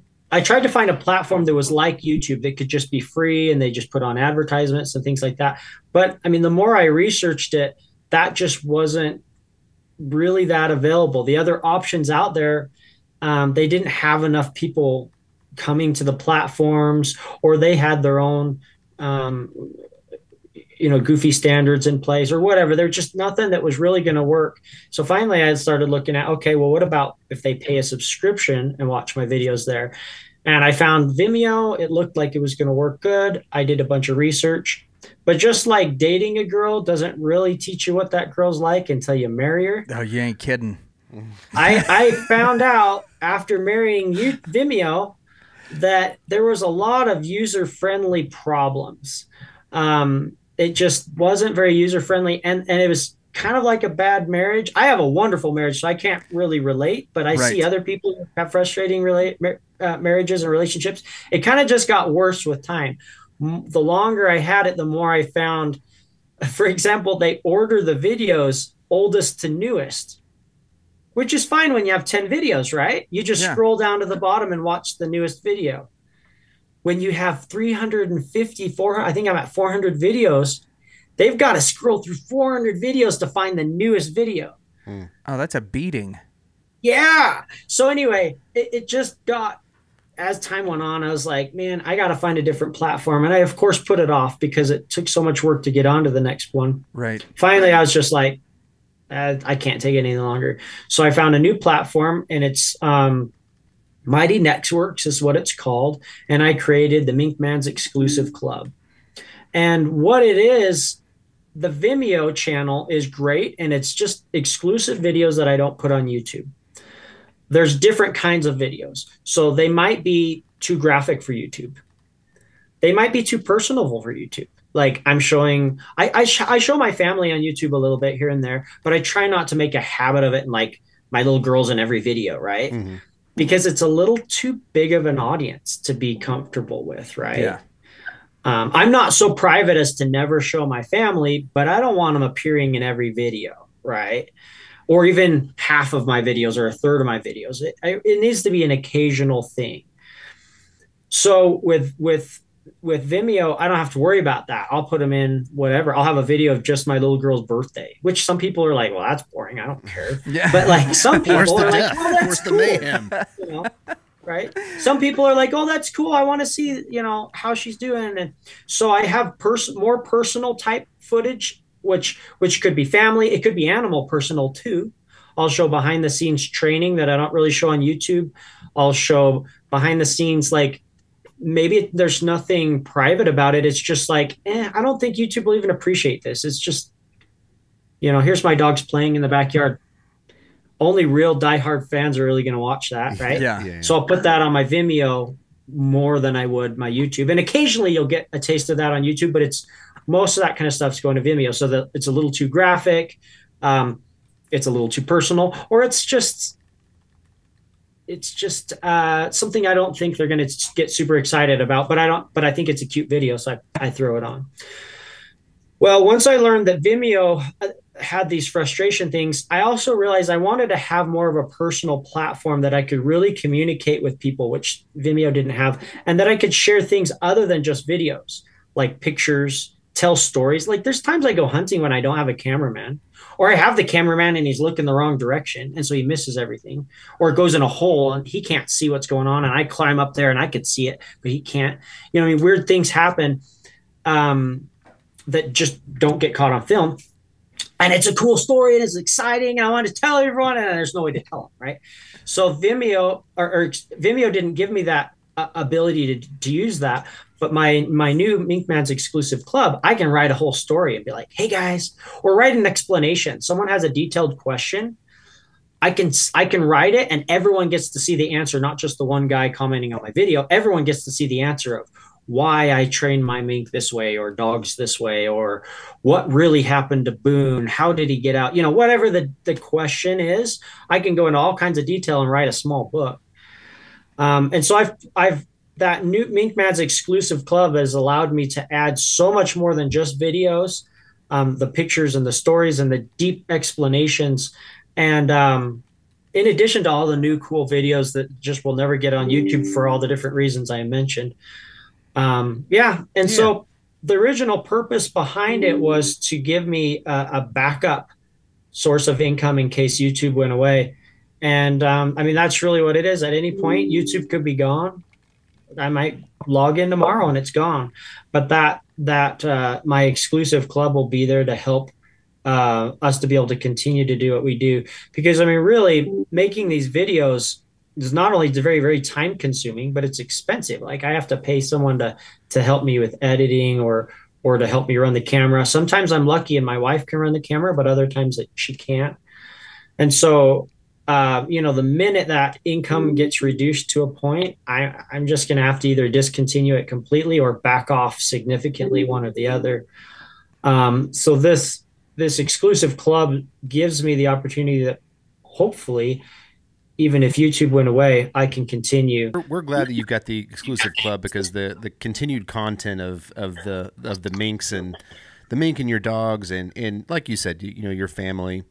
platform that was like YouTube that could just be free and they just put on advertisements and things like that. But I mean, the more I researched it, that just wasn't really that available. The other options out there, they didn't have enough people coming to the platforms, or they had their own, goofy standards in place or whatever. There's just nothing that was really going to work. So finally I started looking at, okay, well, what about if they pay a subscription and watch my videos there? And I found Vimeo. It looked like it was going to work good. I did a bunch of research. But just like dating a girl doesn't really teach you what that girl's like until you marry her. Oh, you ain't kidding. I found out after marrying Vimeo that there was a lot of user-friendly problems. It just wasn't very user-friendly, and it was kind of like a bad marriage. I have a wonderful marriage, so I can't really relate, but I see other people who have frustrating marriages and relationships. It kind of just got worse with time. The longer I had it, the more I found, for example, they order the videos oldest to newest, which is fine when you have 10 videos, right? You just scroll down to the bottom and watch the newest video. When you have 350, 400, I think I'm at 400 videos, they've got to scroll through 400 videos to find the newest video. Oh, that's a beating. Yeah. So anyway, it just got, as time went on, I was like, man, I got to find a different platform. And I, of course, put it off because it took so much work to get onto the next one. Right. Finally, I was just like, I can't take it any longer. So I found a new platform, and it's Mighty Networks is what it's called. And I created the Mink Man's exclusive club. And what it is, the Vimeo channel is great, and it's just exclusive videos that I don't put on YouTube. There's different kinds of videos. So they might be too graphic for YouTube. They might be too personal for YouTube. Like I'm showing, I show my family on YouTube a little bit here and there, but I try not to make a habit of it and like my little girls in every video, right? Mm-hmm. Because it's a little too big of an audience to be comfortable with, right? Yeah. I'm not so private as to never show my family, but I don't want them appearing in every video, right? Or even half of my videos or a third of my videos. It needs to be an occasional thing. So with Vimeo, I don't have to worry about that. I'll put them in whatever. I'll have a video of just my little girl's birthday, which some people are like, well, that's boring. I don't care. Yeah. But like some people are like, oh, that's cool. The mayhem? You know, right? Some people are like, oh, that's cool. I want to see, you know, how she's doing. And so I have more personal type footage, which could be family. It could be animal personal too. I'll show behind the scenes training that I don't really show on YouTube. I'll show behind the scenes, like, maybe there's nothing private about it. It's just like, I don't think YouTube will even appreciate this. It's just, you know, here's my dogs playing in the backyard. Only real diehard fans are really going to watch that, right? Yeah. So I'll put that on my Vimeo more than I would my YouTube. And occasionally you'll get a taste of that on YouTube, but it's most of that kind of stuff's going to Vimeo. So that it's a little too graphic. It's a little too personal, or it's just something I don't think they're going to get super excited about, but I think it's a cute video. So I throw it on. Well, once I learned that Vimeo had these frustration things, I also realized I wanted to have more of a personal platform that I could really communicate with people, which Vimeo didn't have, and that I could share things other than just videos, like pictures, tell stories. Like there's times I go hunting when I don't have a cameraman, or I have the cameraman and he's looking the wrong direction, and so he misses everything, or it goes in a hole and he can't see what's going on, and I climb up there and I could see it, but he can't. You know, I mean, weird things happen that just don't get caught on film. And it's a cool story and it's exciting, and I want to tell everyone, and there's no way to tell them, right? So Vimeo or Vimeo didn't give me that ability to use that. But my new Mink Man's exclusive club, I can write a whole story and be like, hey guys, or write an explanation. Someone has a detailed question, I can write it, and everyone gets to see the answer, not just the one guy commenting on my video. Everyone gets to see the answer of why I train my mink this way, or dogs this way, or what really happened to Boone. How did he get out? You know, whatever the question is, I can go into all kinds of detail and write a small book. And so I've that new Mink Man's exclusive club has allowed me to add so much more than just videos, the pictures and the stories and the deep explanations. And in addition to all the new cool videos that just will never get on YouTube for all the different reasons I mentioned. So the original purpose behind it was to give me a backup source of income in case YouTube went away. And I mean, that's really what it is. At any point, YouTube could be gone. I might log in tomorrow and it's gone. But that my exclusive club will be there to help us to be able to continue to do what we do. Because I mean, really making these videos is not only very, very time consuming, but it's expensive. Like I have to pay someone to help me with editing or to help me run the camera. Sometimes I'm lucky and my wife can run the camera, but other times she can't. And so, the minute that income gets reduced to a point, I'm just going to have to either discontinue it completely or back off significantly, one or the other. So this exclusive club gives me the opportunity that hopefully, even if YouTube went away, I can continue. We're glad that you've got the exclusive club, because the continued content of the minks and the mink and your dogs and like you said, your family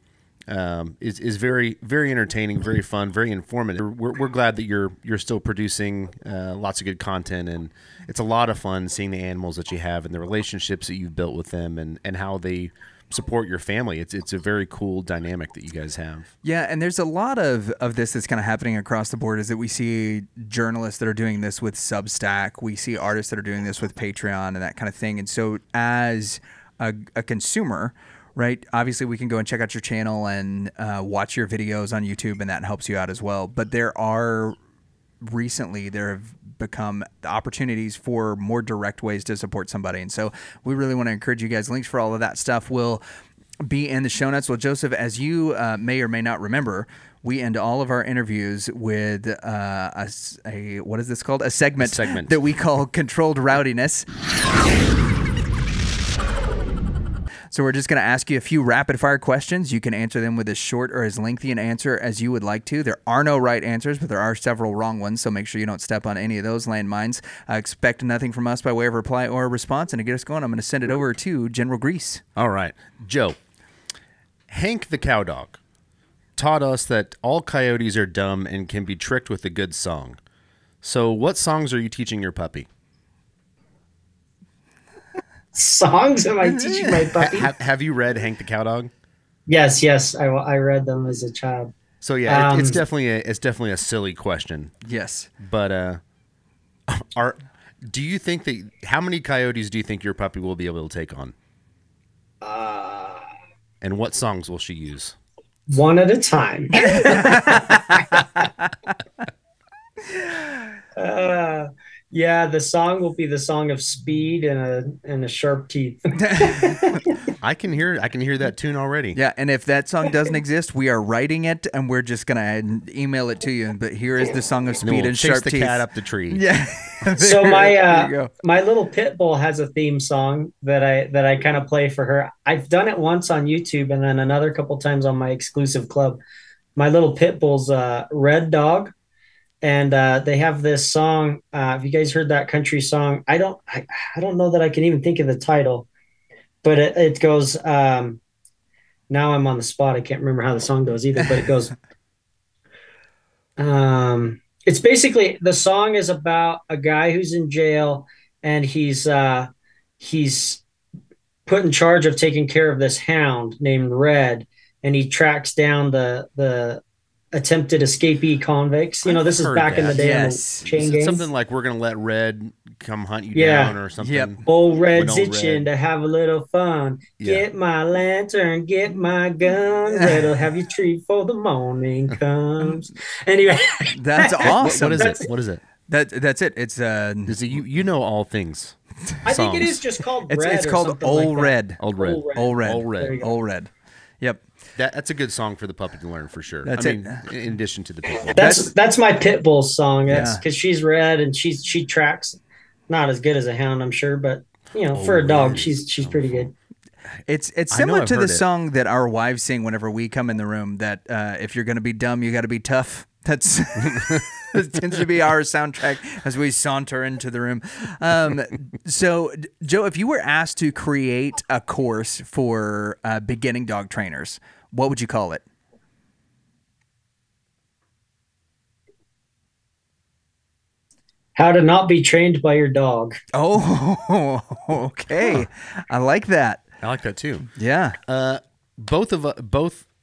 is very, very entertaining, very fun, very informative. We're glad that you're still producing lots of good content, and it's a lot of fun seeing the animals that you have and the relationships that you've built with them and how they support your family. It's a very cool dynamic that you guys have. Yeah, and there's a lot of this that's kind of happening across the board, is that we see journalists that are doing this with Substack. We see artists that are doing this with Patreon and that kind of thing. And so as a consumer, right? Obviously, we can go and check out your channel and watch your videos on YouTube, and that helps you out as well. But there have become opportunities for more direct ways to support somebody. And so we really want to encourage you guys. Links for all of that stuff will be in the show notes. Well, Joseph, as you may or may not remember, we end all of our interviews with what is this called? A segment that we call Controlled Rowdiness. So we're just going to ask you a few rapid-fire questions. You can answer them with as short or as lengthy an answer as you would like to. There are no right answers, but there are several wrong ones, so make sure you don't step on any of those landmines. Expect nothing from us by way of reply or response, and to get us going, I'm going to send it over to General Grease. All right. Joe, Hank the cow dog taught us that all coyotes are dumb and can be tricked with a good song. So what songs are you teaching your puppy? Songs am I teaching my puppy? Have you read Hank the Cow Dog? Yes, I read them as a child. So yeah, it's definitely a silly question. Yes, but do you think that how many coyotes do you think your puppy will be able to take on? And what songs will she use? One at a time. Yeah, the song will be the song of speed and a sharp teeth. I can hear that tune already. Yeah, and if that song doesn't exist, we are writing it and we're just gonna email it to you. But here is the song of speed and sharp teeth. Chase the cat up the tree. Yeah. So my little pit bull has a theme song that I kind of play for her. I've done it once on YouTube and then another couple times on my exclusive club. My little pit bull's Red Dog. And they have this song. Have you guys heard that country song? I don't know that I can even think of the title, but it goes. Now I'm on the spot. I can't remember how the song goes either. But it goes. It's basically the song is about a guy who's in jail and he's put in charge of taking care of this hound named Red, and he tracks down the attempted escapee convicts. You know, this is back in the day of the chain gangs. Something like we're gonna let Red come hunt you down or something. Yep. Old Red's itching to have a little fun. Get my lantern, get my gun. Red'll have you treat for the morning comes. Anyway, that's awesome. What is it? That's it. It's you know all things. I think it is just called Red. It's called Old Red. Old Red. Old Red. Old Red. Yep. That's a good song for the puppy to learn for sure. That's in addition to the pit bull. That's my pit bull song. That's because she's red and she tracks not as good as a hound, I'm sure, but you know, for a dog, she's pretty good. It's similar to the song that our wives sing whenever we come in the room. That if you're going to be dumb, you got to be tough. That's that tends to be our soundtrack as we saunter into the room. So, Joe, if you were asked to create a course for beginning dog trainers, what would you call it? How to not be trained by your dog. Oh, okay. I like that. I like that too. Yeah. Both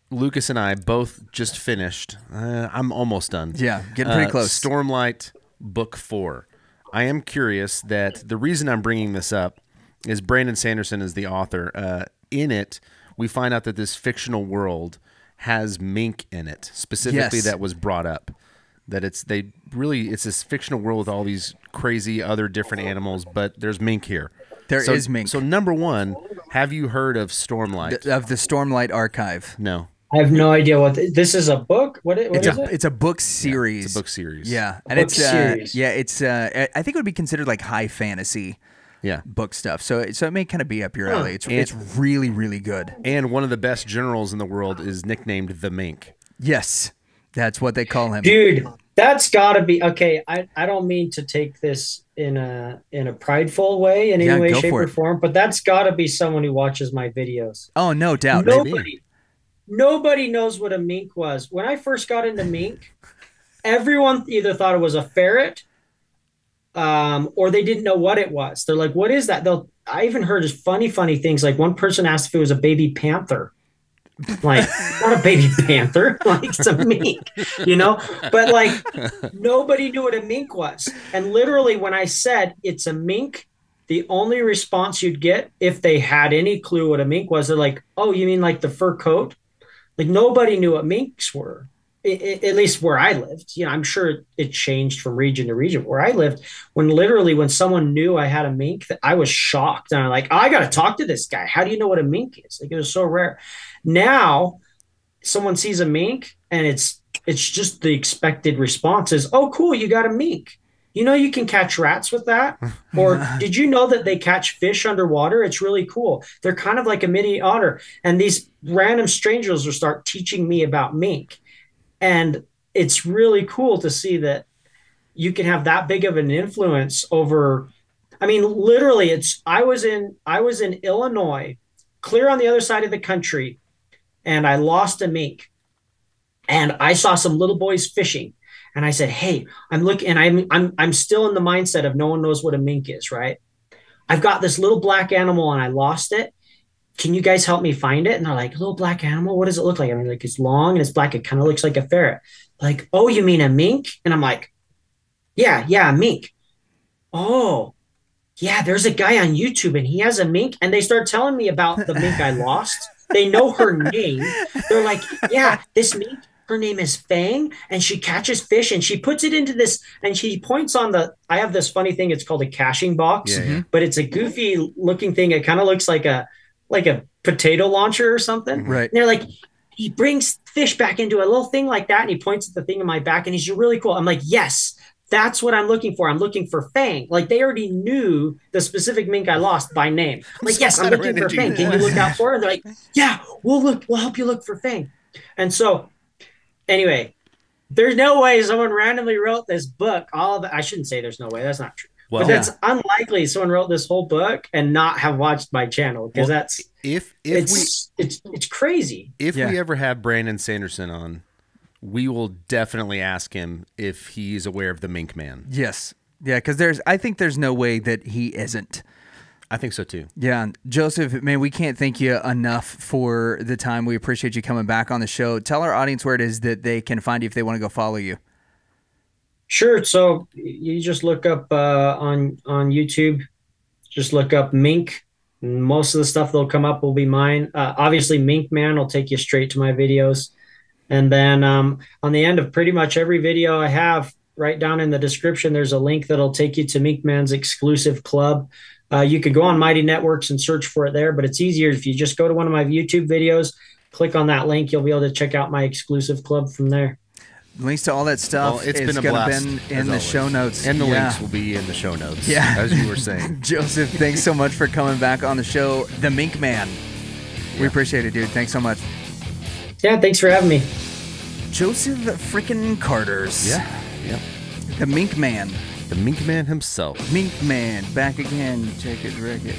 Lucas and I both just finished. I'm almost done. Yeah, getting pretty close. Stormlight Book 4. I am curious that the reason I'm bringing this up is Brandon Sanderson is the author. In it, we find out that this fictional world has mink in it. Specifically, that was brought up. That it's this fictional world with all these crazy other different animals, but there's mink here. There is mink. So number one, have you heard of Stormlight? Of the Stormlight Archive? No. I have no idea what this is. A book? What is it? It's a book series. Yeah, it's a book series. Yeah, and it's I think it would be considered like high fantasy. Yeah, book stuff. So it may kind of be up your alley. It's really, really good. And one of the best generals in the world is nicknamed the Mink. Yes, that's what they call him. Dude, that's got to be okay. I don't mean to take this in a prideful way in any way, shape, or form, but that's got to be someone who watches my videos. Oh, no doubt. Nobody knows what a mink was. When I first got into mink, everyone either thought it was a ferret. Or they didn't know what it was. They're like, what is that? I even heard funny things. Like one person asked if it was a baby panther. Like, not a baby panther. Like, it's a mink, you know? But like, nobody knew what a mink was. And literally when I said it's a mink, the only response you'd get if they had any clue what a mink was, they're like, oh, you mean like the fur coat? Like nobody knew what minks were, at least where I lived. You know, I'm sure it changed from region to region. Where I lived, when someone knew I had a mink, I was shocked. And I'm like, oh, I got to talk to this guy. How do you know what a mink is? Like, it was so rare. Now, someone sees a mink and it's just the expected response is, oh, cool, you got a mink. You know, you can catch rats with that. Or did you know that they catch fish underwater? It's really cool. They're kind of like a mini otter. And these random strangers will start teaching me about mink. And it's really cool to see that you can have that big of an influence over. I mean, literally, I was in Illinois, clear on the other side of the country, and I lost a mink. And I saw some little boys fishing. And I said, hey, I'm looking, and I'm still in the mindset of no one knows what a mink is, right? I've got this little black animal and I lost it. Can you guys help me find it? And they're like, little black animal, what does it look like? I mean, like, it's long and it's black. It kind of looks like a ferret. Like, oh, you mean a mink? And I'm like, yeah, a mink. Oh, yeah, there's a guy on YouTube and he has a mink. And they start telling me about the mink I lost. They know her name. They're like, yeah, this mink, her name is Fang, and she catches fish and she puts it into this, and she points on I have this funny thing. It's called a caching box, but it's a goofy looking thing. It kind of looks like a potato launcher or something. Right. And they're like, he brings fish back into a little thing like that. And he points at the thing in my back and he's really cool. I'm like, yes, that's what I'm looking for. I'm looking for Fang. Like, they already knew the specific mink I lost by name. I'm like, yes, I'm looking for Fang. Can you look out for her? And they're like, yeah, we'll help you look for Fang. And so, anyway, there's no way someone randomly wrote this book. I shouldn't say there's no way. That's not true. Well, but that's unlikely. Someone wrote this whole book and not have watched my channel, because it's crazy. If we ever have Brandon Sanderson on, we will definitely ask him if he's aware of the Mink Man. Yes. Yeah, because I think there's no way that he isn't. I think so too. Yeah. Joseph, man, we can't thank you enough for the time. We appreciate you coming back on the show. Tell our audience where it is that they can find you if they want to go follow you. Sure. So you just look up on YouTube, just look up Mink. Most of the stuff that'll come up will be mine. Obviously, Mink Man will take you straight to my videos. And then on the end of pretty much every video I have, right down in the description, there's a link that'll take you to Mink Man's exclusive club. You could go on Mighty Networks and search for it there, but it's easier if you just go to one of my YouTube videos, click on that link, you'll be able to check out my exclusive club from there. Links to all that stuff. Well, it's been a blast, in the show notes. And the links will be in the show notes, as you were saying. Joseph, thanks so much for coming back on the show. The Mink Man. We appreciate it, dude. Thanks so much. Yeah, thanks for having me. Joseph frickin' Carters. Yeah. The Mink Man. The Mink Man himself. Mink Man, back again. Take it, wreck it.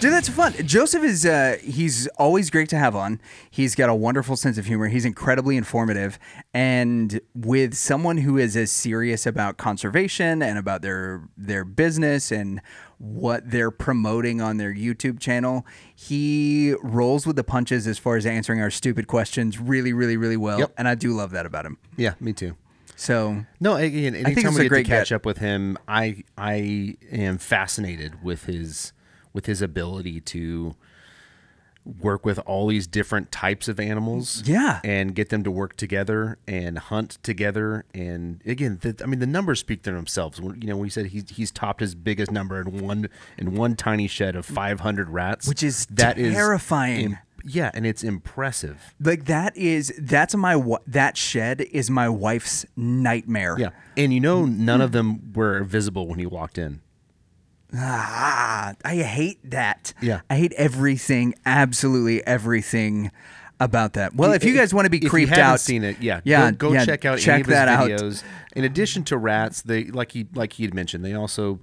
Dude, that's fun. Joseph is, he's always great to have on. He's got a wonderful sense of humor. He's incredibly informative. And with someone who is as serious about conservation and about their business and what they're promoting on their YouTube channel, he rolls with the punches as far as answering our stupid questions really, really, really well. Yep. And I do love that about him. Yeah, me too. So no, again, anytime we get to catch up with him, I am fascinated with his ability to work with all these different types of animals, and get them to work together and hunt together. And again, I mean, the numbers speak to themselves. You know, when he said he's topped his biggest number in one tiny shed of 500 rats, which is terrifying. Yeah, and it's impressive. Like that shed is my wife's nightmare. Yeah, and you know, none of them were visible when he walked in. I hate that. Yeah, I hate everything, absolutely everything about that. Well, if you guys want to be creeped out, haven't seen it, go check out any of his videos. In addition to rats, they like he had mentioned, they also,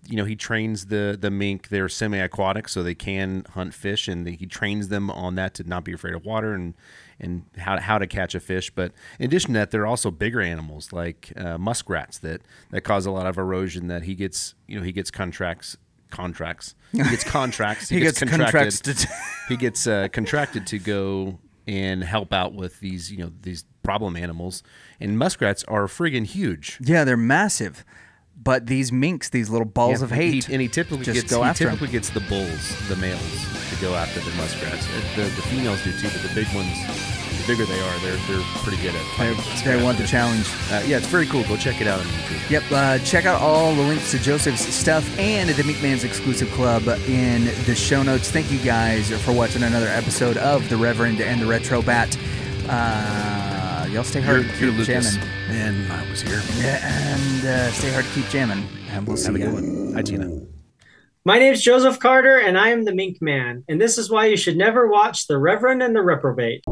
you know, he trains the mink. They're semi-aquatic, so they can hunt fish, and he trains them on that to not be afraid of water and how to catch a fish. But in addition to that, there are also bigger animals like muskrats that cause a lot of erosion. That he gets contracts. He gets contracts. He gets contracted. He gets contracted to go and help out with these problem animals. And muskrats are friggin' huge. Yeah, they're massive. But these minks, these little balls of hate, he typically just gets go after typically gets the bulls, the males, to go after the muskrats. The females do too, but the big ones, the bigger they are, they're pretty good at fighting. They want the challenge. Yeah, it's very cool. Go check it out on YouTube. Yep, check out all the links to Joseph's stuff and the Mink Man's exclusive club in the show notes. Thank you guys for watching another episode of the Reverend and the Reprobate. Y'all stay hard. You're keep Lucas. jamming. And I was here. Yeah, and stay hard to keep jamming. And we'll see Have a you. good one. Hi, Tina. My name's Joseph Carter, and I am the Mink Man. And this is why you should never watch The Reverend and the Reprobate.